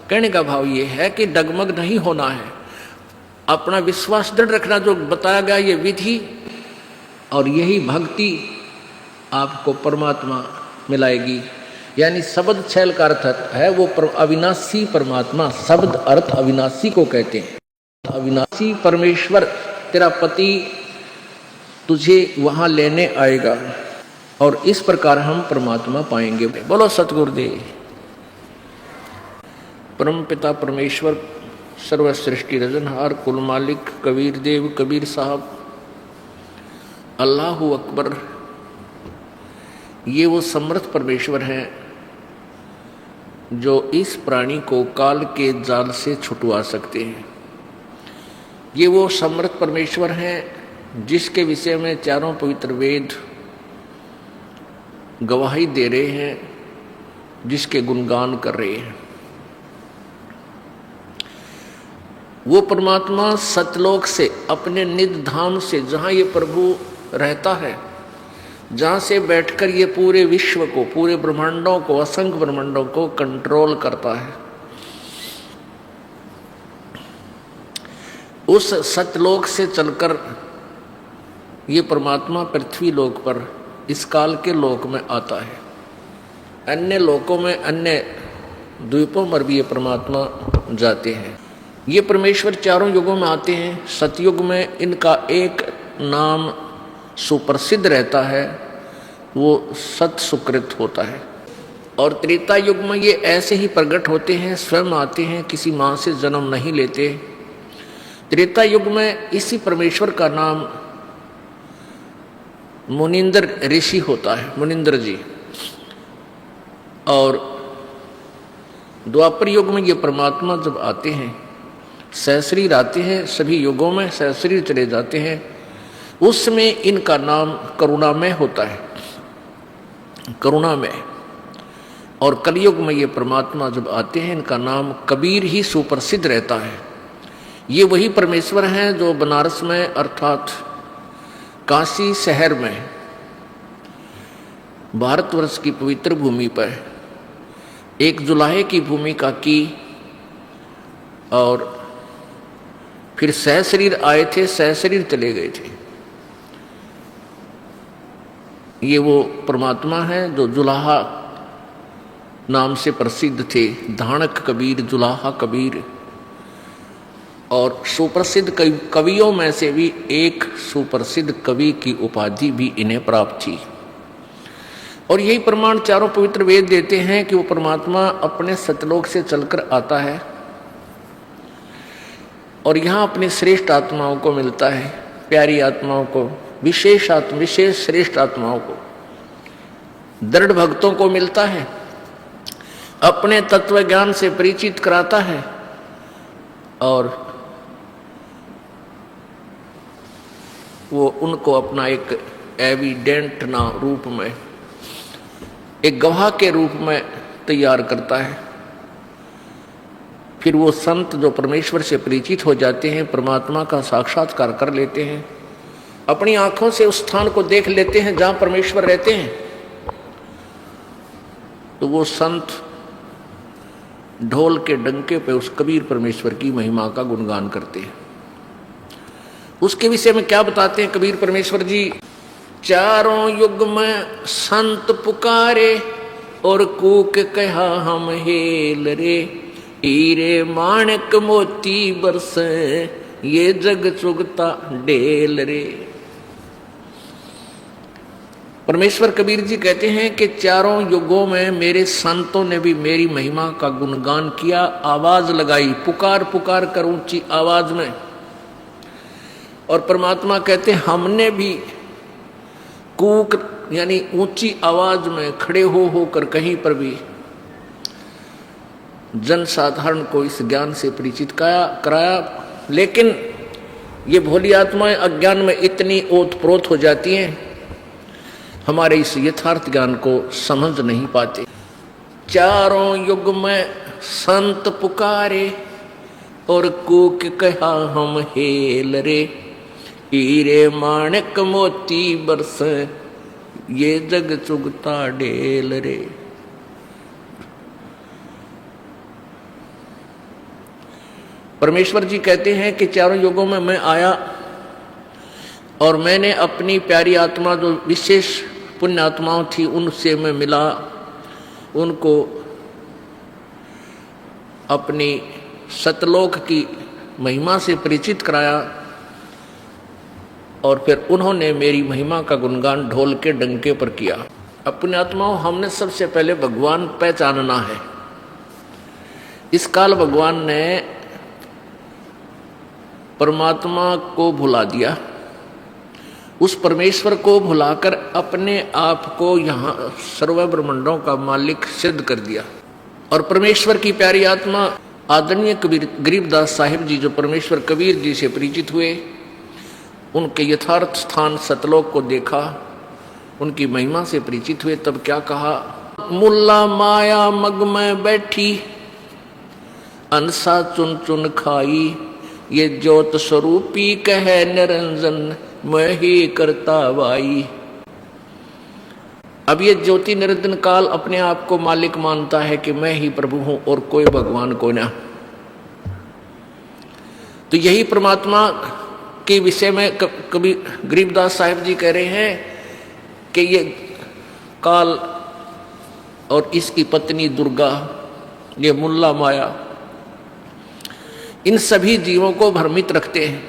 कहने का भाव ये है कि डगमग नहीं होना है, अपना विश्वास दृढ़ रखना। जो बताया गया ये विधि और यही भक्ति आपको परमात्मा मिलाएगी। यानी शब्द छैल का अर्थ है वो अविनाशी परमात्मा, शब्द अर्थ अविनाशी को कहते हैं। अविनाशी परमेश्वर तेरा पति तुझे वहां लेने आएगा, और इस प्रकार हम परमात्मा पाएंगे। बोलो सतगुरुदेव। परम पिता परमेश्वर सर्व सृष्टि रजनहार कुल मालिक कबीर देव कबीर साहब अल्लाहु अकबर, ये वो समर्थ परमेश्वर हैं जो इस प्राणी को काल के जाल से छुटवा सकते हैं। ये वो समर्थ परमेश्वर हैं जिसके विषय में चारों पवित्र वेद गवाही दे रहे हैं, जिसके गुणगान कर रहे हैं। वो परमात्मा सतलोक से, अपने निज धाम से, जहाँ ये प्रभु रहता है, जहाँ से बैठकर ये पूरे विश्व को, पूरे ब्रह्मांडों को, असंख्य ब्रह्मांडों को कंट्रोल करता है, उस सतलोक से चलकर ये परमात्मा पृथ्वी लोक पर, इस काल के लोक में आता है। अन्य लोकों में, अन्य द्वीपों पर भी ये परमात्मा जाते हैं। ये परमेश्वर चारों युगों में आते हैं। सतयुग में इनका एक नाम सुप्रसिद्ध रहता है, वो सत सुकृत होता है। और त्रेता युग में ये ऐसे ही प्रकट होते हैं, स्वयं आते हैं, किसी माँ से जन्म नहीं लेते। त्रेता युग में इसी परमेश्वर का नाम मुनिंद्र ऋषि होता है, मुनिंद्र जी। और द्वापर युग में ये परमात्मा जब आते हैं, सहस्रीर आते हैं, सभी युगों में सहस्रीर चले जाते हैं, उसमें इनका नाम करुणामय होता है, करुणामय। और कलयुग में ये परमात्मा जब आते हैं, इनका नाम कबीर ही सुप्रसिद्ध रहता है। ये वही परमेश्वर हैं जो बनारस में, अर्थात काशी शहर में, भारतवर्ष की पवित्र भूमि पर एक जुलाहे की भूमिका की और फिर सहशरीर आए थे, सहशरीर चले गए थे। ये वो परमात्मा है जो जुलाहा नाम से प्रसिद्ध थे, धाणक कबीर, जुलाहा कबीर। और सुप्रसिद्ध कवियों में से भी एक सुप्रसिद्ध कवि की उपाधि भी इन्हें प्राप्त थी। और यही प्रमाण चारों पवित्र वेद देते हैं कि वो परमात्मा अपने सतलोक से चलकर आता है और यहाँ अपनी श्रेष्ठ आत्माओं को मिलता है, प्यारी आत्माओं को, विशेष श्रेष्ठ आत्माओं को, दृढ़ भक्तों को मिलता है, अपने तत्व ज्ञान से परिचित कराता है और वो उनको अपना एक एविडेंट ना रूप में, एक गवाह के रूप में तैयार करता है। फिर वो संत जो परमेश्वर से परिचित हो जाते हैं, परमात्मा का साक्षात्कार कर लेते हैं, अपनी आंखों से उस स्थान को देख लेते हैं जहां परमेश्वर रहते हैं, तो वो संत ढोल के डंके पे उस कबीर परमेश्वर की महिमा का गुणगान करते हैं। उसके विषय में क्या बताते हैं कबीर परमेश्वर जी? चारों युग में संत पुकारे और कूक कहा हम हेल रे, हीरे माणक मोती बरसे, ये जग चुगता डेल रे। परमेश्वर कबीर जी कहते हैं कि चारों युगों में मेरे संतों ने भी मेरी महिमा का गुणगान किया, आवाज लगाई, पुकार पुकार कर ऊंची आवाज में। और परमात्मा कहते हैं हमने भी कूक यानी ऊंची आवाज में खड़े हो होकर कहीं पर भी जन साधारण को इस ज्ञान से परिचित कराया। लेकिन ये भोली आत्माएं अज्ञान में इतनी ओतप्रोत हो जाती हैं, हमारे इस यथार्थ ज्ञान को समझ नहीं पाते। चारों युग में संत पुकारे और कूक कहा हम हेल रे, हीरे माणक मोती बरसे, ये जग चुगता डेल रे। परमेश्वर जी कहते हैं कि चारों युगों में मैं आया और मैंने अपनी प्यारी आत्मा जो विशेष पुण्य आत्माओं थी उनसे मैं मिला, उनको अपनी सतलोक की महिमा से परिचित कराया और फिर उन्होंने मेरी महिमा का गुणगान ढोल के डंके पर किया। अपनी आत्माओं, हमने सबसे पहले भगवान पहचानना है। इस काल भगवान ने परमात्मा को भुला दिया, उस परमेश्वर को भुलाकर अपने आप को यहाँ सर्व ब्रह्मांडों का मालिक सिद्ध कर दिया। और परमेश्वर की प्यारी आत्मा आदरणीय कबीर गरीबदास साहिब जी जो परमेश्वर कबीर जी से परिचित हुए, उनके यथार्थ स्थान सतलोक को देखा, उनकी महिमा से परिचित हुए, तब क्या कहा? मुल्ला माया मग में बैठी, अंसा चुन चुन खाई, ये ज्योत स्वरूपी कहे निरंजन, मैं ही करता वाई। अब ये ज्योति निरंजन काल अपने आप को मालिक मानता है कि मैं ही प्रभु हूं और कोई भगवान को ना। तो यही परमात्मा के विषय में कभी गरीबदास साहिब जी कह रहे हैं कि ये काल और इसकी पत्नी दुर्गा, ये मुल्ला माया, इन सभी जीवों को भ्रमित रखते हैं,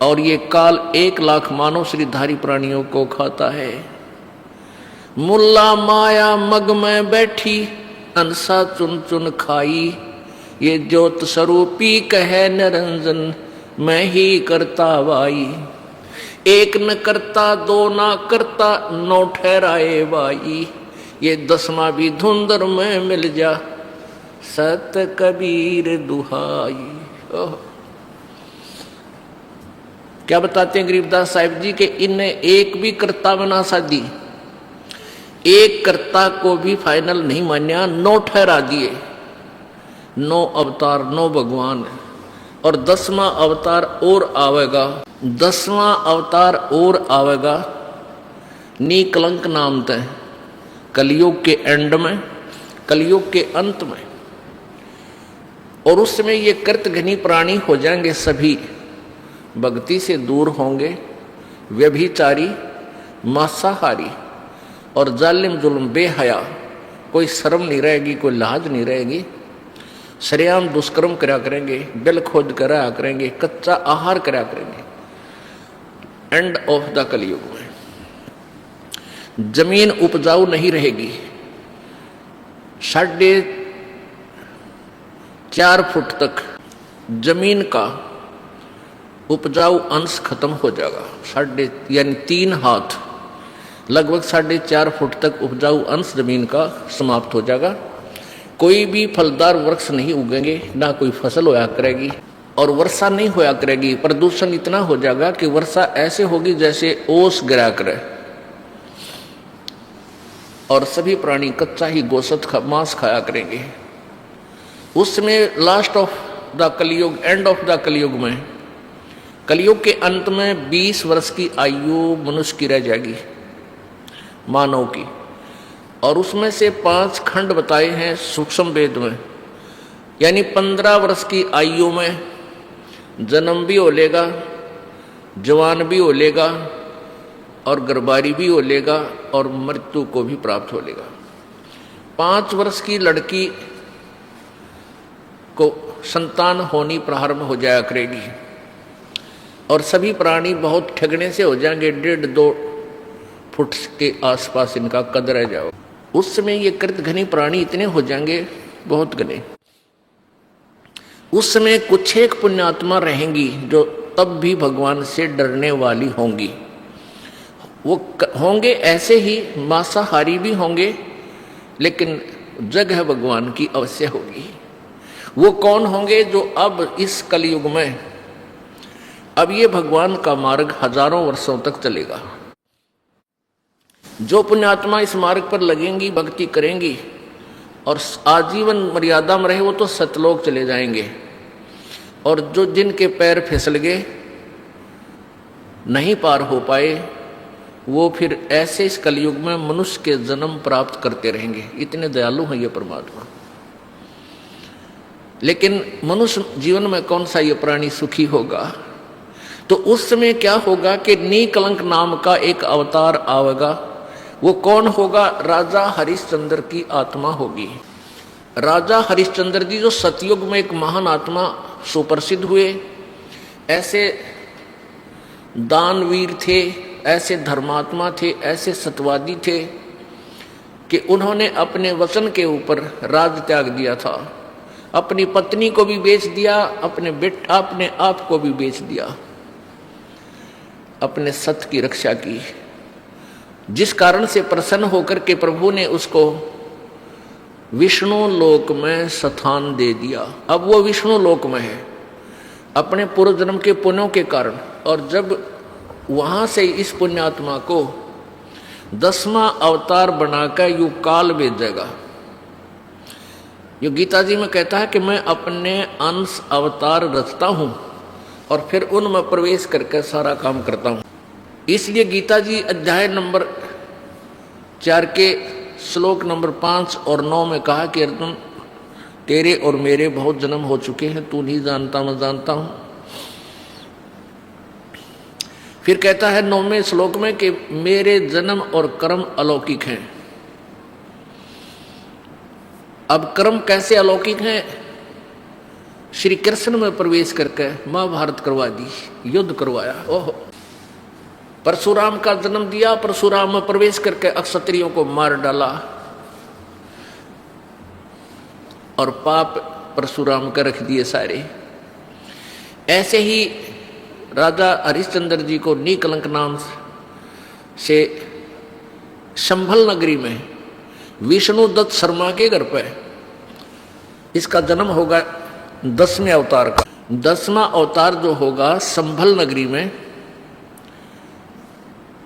और ये काल 1,00,000 मानव श्रीधारी प्राणियों को खाता है। मुल्ला माया मग में बैठी, अंसा चुन चुन खाई, ये ज्योत स्वरूपी कहे निरंजन, मैं ही करता वाई। एक न करता, दो ना करता, 9 ठहराए वाई, ये 10वां भी धुंधर में मिल जा, सत कबीर दुहाई। क्या बताते हैं गरीबदास साहिब जी के इनने एक भी कर्ता बना साधी, एक कर्ता को भी फाइनल नहीं मान्या, 9 ठहरा दिए। 9 अवतार, 9 भगवान, और 10वां अवतार और आवेगा, 10वां अवतार और आवेगा, निकलंक नाम तय, कलयुग के एंड में, कलयुग के अंत में। और उस समय ये कृतघ्नी प्राणी हो जाएंगे, सभी भक्ति से दूर होंगे, व्यभिचारी, मांसाहारी और जालिम जुल्म बेहया, कोई शर्म नहीं रहेगी, कोई लाज नहीं रहेगी, सरेआम दुष्कर्म करा करेंगे, बिल खोद करा करेंगे, कच्चा आहार करा करेंगे। एंड ऑफ द कलयुग में जमीन उपजाऊ नहीं रहेगी, 4.5 फुट तक जमीन का उपजाऊ अंश खत्म हो जाएगा, यानी 3 हाथ, लगभग 4.5 फुट तक उपजाऊ अंश जमीन का समाप्त हो जाएगा। कोई भी फलदार वृक्ष नहीं उगेंगे, ना कोई फसल होया करेगी, और वर्षा नहीं होया करेगी। प्रदूषण इतना हो जाएगा कि वर्षा ऐसे होगी जैसे ओस गिरा करे, और सभी प्राणी कच्चा ही गोश्त मांस खाया करेंगे। उसमें लास्ट ऑफ द कलयुग, एंड ऑफ द कलयुग में, कलयुग के अंत में 20 वर्ष की आयु मनुष्य की रह जाएगी, मानव की। और उसमें से 5 खंड बताए हैं सूक्ष्म वेद में, यानी 15 वर्ष की आयु में जन्म भी हो लेगा, जवान भी हो लेगा, और गर्भारी भी हो लेगा, और मृत्यु को भी प्राप्त हो लेगा। 5 वर्ष की लड़की को संतान होनी प्रारंभ हो जाया करेगी, और सभी प्राणी बहुत ठगने से हो जाएंगे, 1.5-2 फुट के आसपास इनका कद रह जाओ। उस समय ये कृतघ्नी प्राणी इतने हो जाएंगे, बहुत घने। उस समय कुछ एक पुण्यात्मा रहेंगी जो तब भी भगवान से डरने वाली होंगी। वो होंगे ऐसे ही मांसाहारी भी होंगे, लेकिन जगह भगवान की अवश्य होगी। वो कौन होंगे? जो अब इस कलयुग में, अब ये भगवान का मार्ग हजारों वर्षों तक चलेगा। जो पुण्यात्मा इस मार्ग पर लगेंगी, भक्ति करेंगी और आजीवन मर्यादा में रहे, वो तो सतलोक चले जाएंगे। और जो जिनके पैर फिसल गए, नहीं पार हो पाए, वो फिर ऐसे इस कलयुग में मनुष्य के जन्म प्राप्त करते रहेंगे। इतने दयालु हैं ये परमात्मा। लेकिन मनुष्य जीवन में कौन सा ये प्राणी सुखी होगा? तो उस समय क्या होगा कि निकलंक नाम का एक अवतार आवेगा। वो कौन होगा? राजा हरिश्चंद्र की आत्मा होगी। राजा हरिश्चंद्र जी जो सतयुग में एक महान आत्मा सुप्रसिद्ध हुए, ऐसे दानवीर थे, ऐसे धर्मात्मा थे, ऐसे सत्यवादी थे कि उन्होंने अपने वचन के ऊपर राज त्याग दिया था। अपनी पत्नी को भी बेच दिया, अपने आप को भी बेच दिया, अपने सत्य की रक्षा की, जिस कारण से प्रसन्न होकर के प्रभु ने उसको विष्णु लोक में स्थान दे दिया। अब वो विष्णु लोक में है, अपने पूर्व जन्म के पुण्यों के कारण। और जब वहां से इस पुण्यात्मा को 10वां अवतार बनाकर यू काल भेजेगा। यो गीता जी में कहता है कि मैं अपने अंश अवतार रचता हूं और फिर उनमें प्रवेश करके सारा काम करता हूं। इसलिए गीता जी अध्याय नंबर 4 के श्लोक नंबर 5 और 9 में कहा कि अर्जुन, तेरे और मेरे बहुत जन्म हो चुके हैं, तू नहीं जानता मैं जानता हूं। फिर कहता है 9वें श्लोक में कि मेरे जन्म और कर्म अलौकिक हैं। अब कर्म कैसे अलौकिक हैं? श्री कृष्ण में प्रवेश करके महाभारत करवा दी, युद्ध करवाया। ओह, परशुराम का जन्म दिया, परशुराम में प्रवेश करके अक्षत्रियों को मार डाला और पाप परशुराम का रख दिए सारे। ऐसे ही राजा हरिश्चंद्र जी को नीकलंक नाम से संभल नगरी में विष्णुदत्त शर्मा के घर पे इसका जन्म होगा 10वें अवतार का। 10वां अवतार जो होगा संभल नगरी में,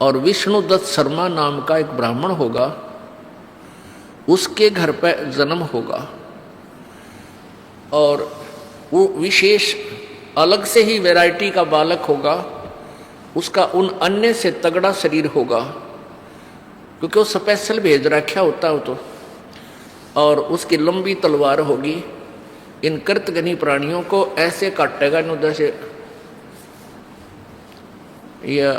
और विष्णुदत्त शर्मा नाम का एक ब्राह्मण होगा, उसके घर पे जन्म होगा। और वो विशेष अलग से ही वैरायटी का बालक होगा, उसका उन अन्य से तगड़ा शरीर होगा, क्योंकि वो स्पेशल भेज रखा होता है तो। और उसकी लंबी तलवार होगी, इन कृतघ्नी प्राणियों को ऐसे काटेगा न जैसे या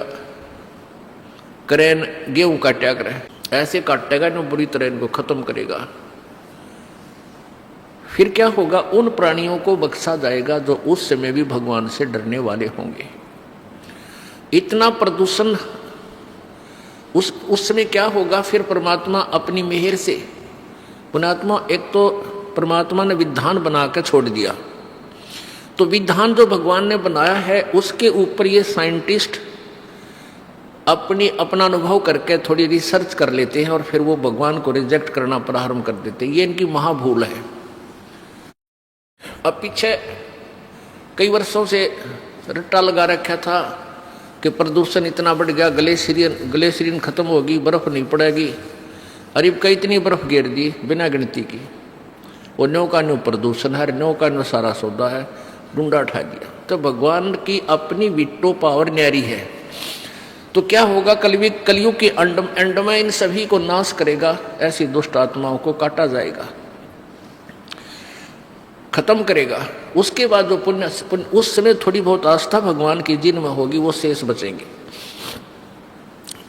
करेन गेहूं काटा करे, ऐसे काटेगा न बुरी तरह इनको खत्म करेगा। फिर क्या होगा? उन प्राणियों को बख्शा जाएगा जो उस समय भी भगवान से डरने वाले होंगे। इतना प्रदूषण उस समय क्या होगा? फिर परमात्मा अपनी मेहर से, पुण्यात्मा, एक तो परमात्मा ने विधान बना के छोड़ दिया, तो विधान जो भगवान ने बनाया है उसके ऊपर ये साइंटिस्ट अपना अनुभव करके थोड़ी रिसर्च कर लेते हैं और फिर वो भगवान को रिजेक्ट करना प्रारंभ कर देते हैं। ये इनकी महाभूल है। अब पीछे कई वर्षों से रट्टा लगा रखा था कि प्रदूषण इतना बढ़ गया, ग्लेशियरिन खत्म होगी, बर्फ नहीं पड़ेगी। अरे कई इतनी बर्फ गिर दी बिना गिनती की, वो न्यो का न्यो प्रदूषण है, न्यो का न्यो सारा सौदा है, डूंडा उठा दिया। तो भगवान की अपनी विटो पावर न्यारी है। तो क्या होगा? कलयुग के एंड में इन सभी को नाश करेगा, ऐसी दुष्ट आत्माओं को काटा जाएगा, खत्म करेगा। उसके बाद जो पुण्य उस समय थोड़ी बहुत आस्था भगवान की जिनमें होगी वो शेष बचेंगे।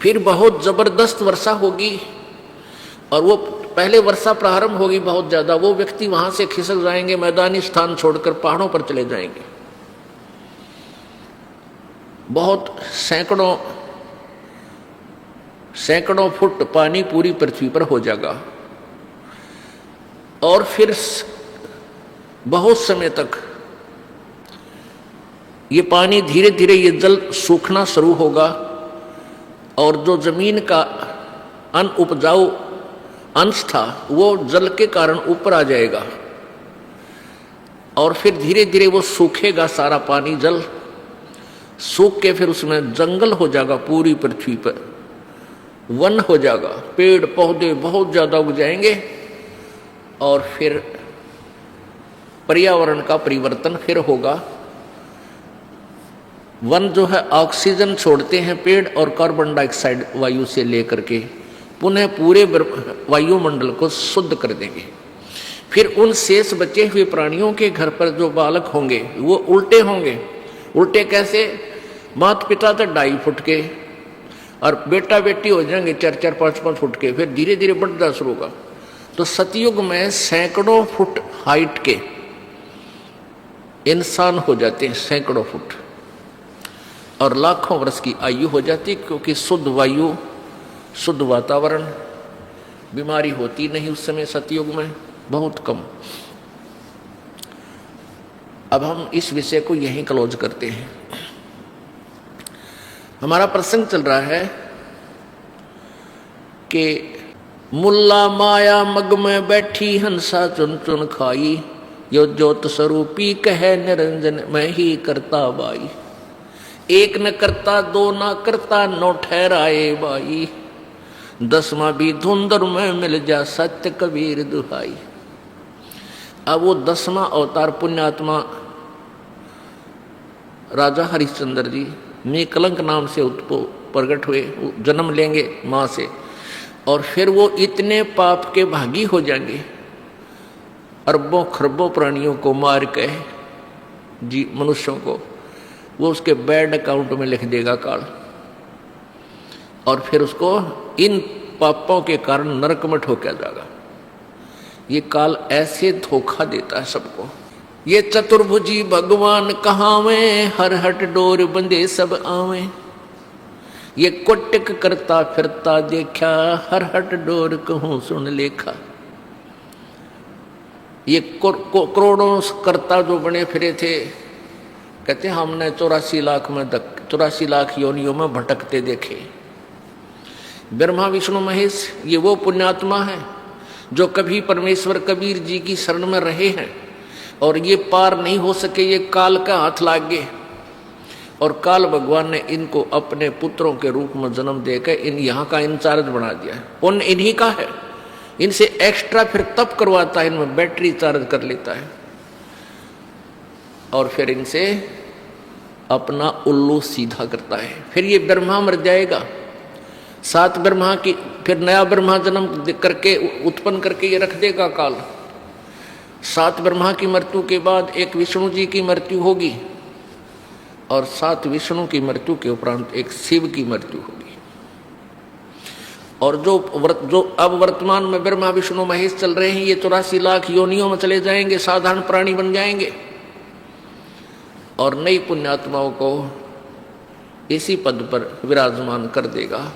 फिर बहुत जबरदस्त वर्षा होगी, और वो पहले वर्षा प्रारंभ होगी बहुत ज्यादा, वो व्यक्ति वहां से खिसक जाएंगे, मैदानी स्थान छोड़कर पहाड़ों पर चले जाएंगे। बहुत सैकड़ों फुट पानी पूरी पृथ्वी पर हो जाएगा, और फिर बहुत समय तक ये पानी धीरे धीरे ये जल सूखना शुरू होगा, और जो जमीन का अनउपजाऊ अंश था वो जल के कारण ऊपर आ जाएगा, और फिर धीरे धीरे वो सूखेगा, सारा पानी जल सूख के फिर उसमें जंगल हो जाएगा, पूरी पृथ्वी पर वन हो जाएगा, पेड़ पौधे बहुत ज्यादा उग जाएंगे, और फिर पर्यावरण का परिवर्तन फिर होगा। वन जो है ऑक्सीजन छोड़ते हैं पेड़, और कार्बन डाइऑक्साइड वायु से लेकर के पुनः पूरे वायुमंडल को शुद्ध कर देंगे। फिर उन शेष बचे हुए प्राणियों के घर पर जो बालक होंगे वो उल्टे होंगे। उल्टे कैसे? माता पिता तो 2.5 फुट के, और बेटा बेटी हो जाएंगे 4-4, 5-5 फुट के, फिर धीरे धीरे बढ़ता शुरू होगा। तो सतयुग में सैकड़ों फुट हाइट के इंसान हो जाते हैं, सैकड़ों फुट, और लाखों वर्ष की आयु हो जाती, क्योंकि शुद्ध वायु, शुद्ध वातावरण, बीमारी होती नहीं उस समय सतयुग में, बहुत कम। अब हम इस विषय को यहीं क्लोज करते हैं। हमारा प्रसंग चल रहा है कि मुल्ला माया मग में बैठी हंसा चुन चुन खाई, यो ज्योत स्वरूपी कहे निरंजन मैं ही करता बाई। एक न करता दो न करता नौ ठहराए बाई, 10वां भी धुंधर में मिल जा सत्य कबीर दुहाई। अब वो 10वां अवतार पुण्यात्मा राजा हरिश्चंद्र जी निकलंक नाम से प्रकट हुए, जन्म लेंगे माँ से, और फिर वो इतने पाप के भागी हो जाएंगे, अरबों खरबों प्राणियों को मार के जी मनुष्यों को वो उसके बैड अकाउंट में लिख देगा काल, और फिर उसको इन पापों के कारण नरक में ठोका जाएगा। ये काल ऐसे धोखा देता है सबको। ये चतुर्भुजी भगवान कहावे, हर हट डोर बंदे सब आवे। ये कोटिक करता फिरता देखा, हर हट डोर कहूं सुन लेखा। ये करोड़ों करता जो बने फिरे थे, कहते हमने 84 लाख योनियों में भटकते देखे। ब्रह्मा विष्णु महेश ये वो पुण्यात्मा है जो कभी परमेश्वर कबीर जी की शरण में रहे हैं, और ये पार नहीं हो सके, ये काल का हाथ लाग गए, और काल भगवान ने इनको अपने पुत्रों के रूप में जन्म देकर इन यहाँ का इंचार्ज बना दिया है। पुण्य इन्हीं का है, इनसे एक्स्ट्रा फिर तप करवाता है, इनमें बैटरी चार्ज कर लेता है, और फिर इनसे अपना उल्लू सीधा करता है। फिर ये ब्रह्मा मर जाएगा, 7 ब्रह्मा की फिर नया ब्रह्मा जन्म करके उत्पन्न करके ये रख देगा काल। 7 ब्रह्मा की मृत्यु के बाद एक विष्णु जी की मृत्यु होगी, और 7 विष्णु की मृत्यु के उपरांत एक शिव की मृत्यु होगी। और जो अब वर्तमान में ब्रह्मा विष्णु महेश चल रहे हैं, ये 84 लाख योनियों में चले जाएंगे, साधारण प्राणी बन जाएंगे, और नई पुण्यात्माओं को इसी पद पर विराजमान कर देगा।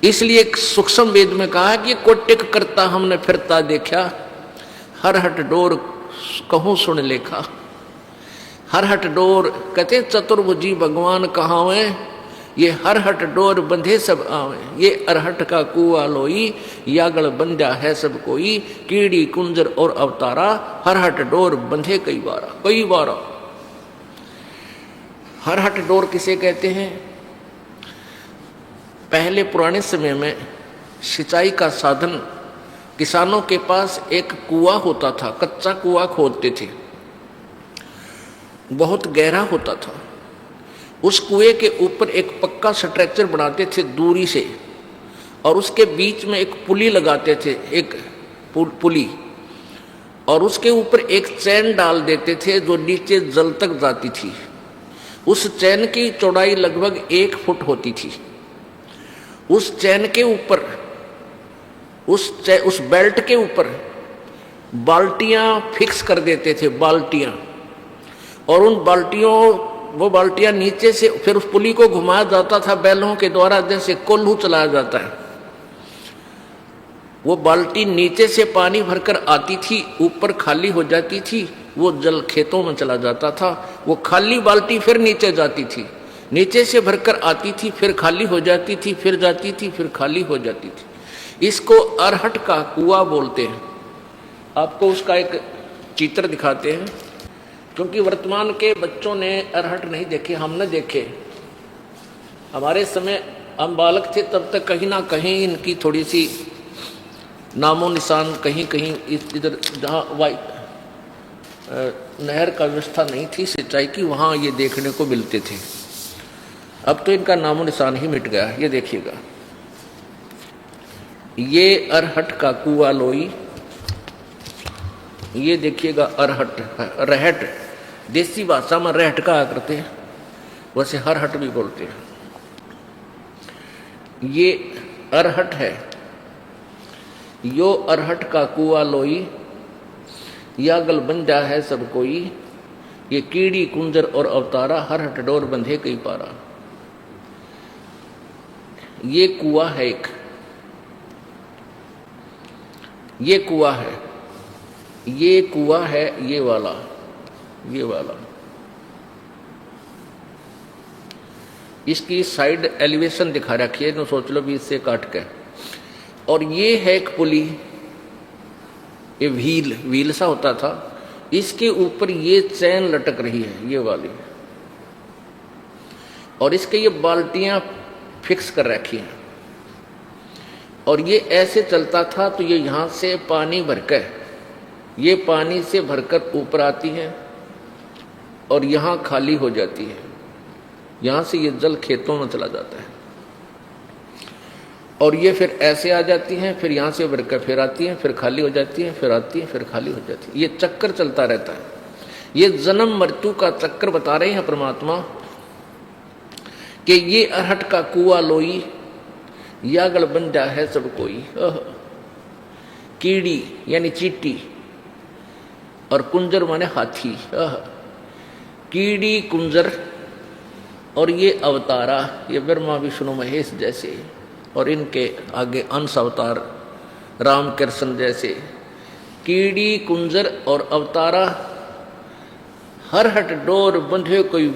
इसलिए एक सूक्ष्म वेद में कहा कि कोटिक करता हमने फिरता देखा, हर हट डोर कहूं सुन लेखा। हर हट डोर कहते चतुर्भुजी भगवान कहावे, ये हर हट डोर बंधे सब आवे। ये अरहट का कुआ लोई, यागल बंधा है सब कोई, कीड़ी कुंजर और अवतारा, हर हट डोर बंधे कई बारा। हर हट डोर किसे कहते हैं? पहले पुराने समय में सिंचाई का साधन, किसानों के पास एक कुआं होता था, कच्चा कुआं खोदते थे, बहुत गहरा होता था। उस कुएं के ऊपर एक पक्का स्ट्रक्चर बनाते थे दूरी से, और उसके बीच में एक पुली लगाते थे, एक पुली, और उसके ऊपर एक चैन डाल देते थे जो नीचे जल तक जाती थी। उस चैन की चौड़ाई लगभग 1 फुट होती थी। उस चैन के ऊपर, उस बेल्ट के ऊपर बाल्टियां फिक्स कर देते थे, बाल्टियां, और उन वो बाल्टियां नीचे से फिर उस पुली को घुमाया जाता था बैलों के द्वारा, जैसे कोल्हू चलाया जाता है। वो बाल्टी नीचे से पानी भरकर आती थी, ऊपर खाली हो जाती थी, वो जल खेतों में चला जाता था। वो खाली बाल्टी फिर नीचे जाती थी, नीचे से भरकर आती थी, फिर खाली हो जाती थी, फिर जाती थी, फिर खाली हो जाती थी। इसको अरहट का कुआं बोलते हैं। आपको उसका एक चित्र दिखाते हैं, क्योंकि वर्तमान के बच्चों ने अरहट नहीं देखे, हमने देखे। हमारे समय हम बालक थे तब तक कहीं ना कहीं इनकी थोड़ी सी नामो निशान कहीं कहीं इधर जहाँ नहर का व्यवस्था नहीं थी सिंचाई की, वहाँ ये देखने को मिलते थे। अब तो इनका नामो निशान ही मिट गया। ये देखिएगा, ये अरहट का कुआं लोई, ये देखिएगा अरहट, रहट, देसी भाषा में रहट कहा करते हैं, वैसे हरहट भी बोलते हैं। ये अरहट है, यो अरहट का कुआं लोई, या गल बंधा है सब कोई, ये कीड़ी कुंजर और अवतारा, हरहट डोर बंधे कई पारा। ये कुआं है एक, ये कुआं है, ये कुआं है, ये वाला इसकी साइड एलिवेशन दिखा रखी है, तो सोच लो भी इससे काट के। और ये है एक पुली, ये व्हील सा होता था, इसके ऊपर ये चैन लटक रही है, ये वाली। और इसके ये बाल्टियां फिक्स कर रखी हैं, और ये ऐसे चलता था तो ये यहाँ से पानी भरकर, ये पानी से भरकर ऊपर आती है और यहाँ खाली हो जाती है। यहाँ से ये जल खेतों में चला जाता है और ये फिर ऐसे आ जाती हैं, फिर यहाँ से भरकर फिर आती हैं, फिर खाली हो जाती हैं, फिर आती हैं, फिर खाली हो जाती है। ये चक्कर चलता रहता है। ये जन्म मृत्यु का चक्कर बता रहे हैं परमात्मा कि ये अरहट का कुआ लोई, यागल बंजा है सब कोई। कीड़ी यानी चीटी और कुंजर माने हाथी। कीड़ी कुंजर और ये अवतारा, ये ब्रह्मा विष्णु महेश जैसे, और इनके आगे अंश अवतार राम कृष्ण जैसे। कीड़ी कुंजर और अवतारा हर हट डोर बंधे कई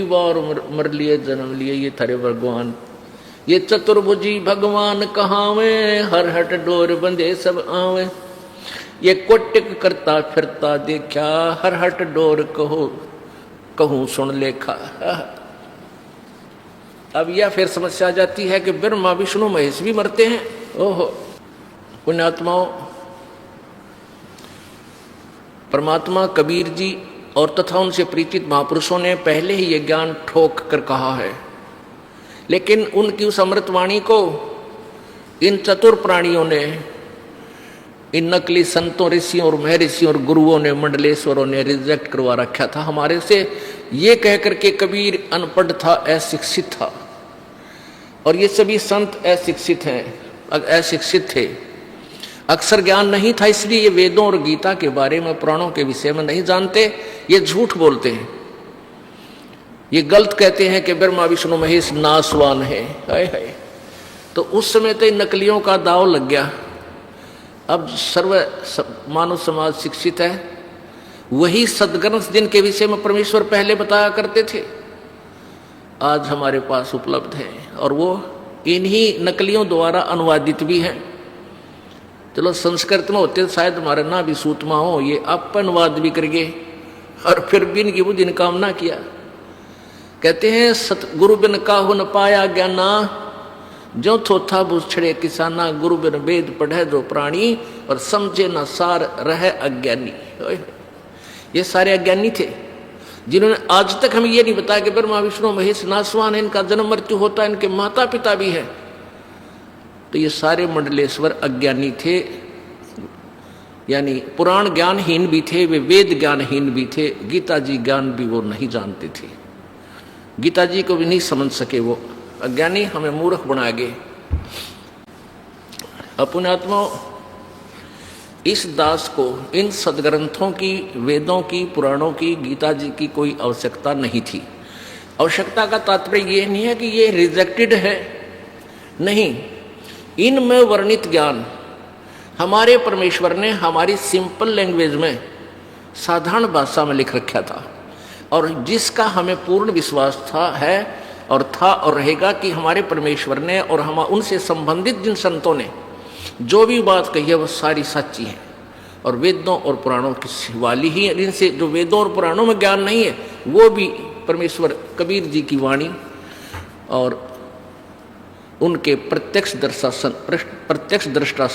बार मर लिए जन्म लिए ये थारे भगवान। ये चतुर्भुजी भगवान कहावे, हर हट डोर बंधे सब आवे। ये कोटिक करता फिरता देखा, हर हट डोर कहूं सुन लेखा। अब यह फिर समस्या आ जाती है कि ब्रह्मा विष्णु महेश भी मरते हैं। ओहो पुण्यात्माओं, परमात्मा कबीर जी और तथा उनसे परिचित महापुरुषों ने पहले ही ये ज्ञान ठोक कर कहा है, लेकिन उनकी उस अमृतवाणी को इन चतुर प्राणियों ने, इन नकली संतों, ऋषियों और महर्षियों और गुरुओं ने, मंडलेश्वरों ने रिजेक्ट करवा रखा था हमारे से, ये कहकर के कबीर अनपढ़ था, अशिक्षित था, और ये सभी संत अशिक्षित हैं, अशिक्षित थे। अक्षर ज्ञान नहीं था, इसलिए ये वेदों और गीता के बारे में, पुराणों के विषय में नहीं जानते। ये झूठ बोलते हैं, ये गलत कहते हैं कि ब्रह्मा विष्णु महेश नासवान है। हाय हाय, तो उस समय तो नकलियों का दाव लग गया। अब मानव समाज शिक्षित है, वही सदग्रंथ जिनके विषय में परमेश्वर पहले बताया करते थे आज हमारे पास उपलब्ध है, और वो इन्हीं नकलियों द्वारा अनुवादित भी हैं। चलो संस्कृत में होते शायद हमारे ना भी सूतमा हो, ये आप अनुवाद भी करके, और फिर भी इनकी बुद्धि ने काम ना किया। कहते हैं सतगुरु बिन काहु न पाया ज्ञाना, जो थोथा बुछड़े किसाना, गुरु बिन वेद पढ़े जो प्राणी, और समझे न सार रहे अज्ञानी। ये सारे अज्ञानी थे जिन्होंने आज तक हमें ये नहीं बताया कि ब्रह्मा विष्णु महेश नासवान है, इनका जन्म मृत्यु होता है, इनके माता पिता भी हैं। तो ये सारे मंडलेश्वर अज्ञानी थे, यानी पुराण ज्ञानहीन भी थे, वे वेद ज्ञानहीन भी थे, गीता जी ज्ञान भी वो नहीं जानते थे, गीता जी को भी नहीं समझ सके। वो अज्ञानी हमें मूर्ख बना गए। पुण्यात्माओं, इस दास को इन सदग्रंथों की, वेदों की, पुराणों की, गीता जी की कोई आवश्यकता नहीं थी। आवश्यकता का तात्पर्य ये नहीं है कि ये रिजेक्टेड है, नहीं। इनमें वर्णित ज्ञान हमारे परमेश्वर ने हमारी सिंपल लैंग्वेज में, साधारण भाषा में लिख रखा था, और जिसका हमें पूर्ण विश्वास था, है और था और रहेगा कि हमारे परमेश्वर ने और हम उनसे संबंधित जिन संतों ने जो भी बात कही है वो सारी सच्ची है, और वेदों और पुराणों की वाली ही है। इनसे जो वेदों और पुराणों में ज्ञान नहीं है वो भी परमेश्वर कबीर जी की वाणी और उनके प्रत्यक्ष दृष्टा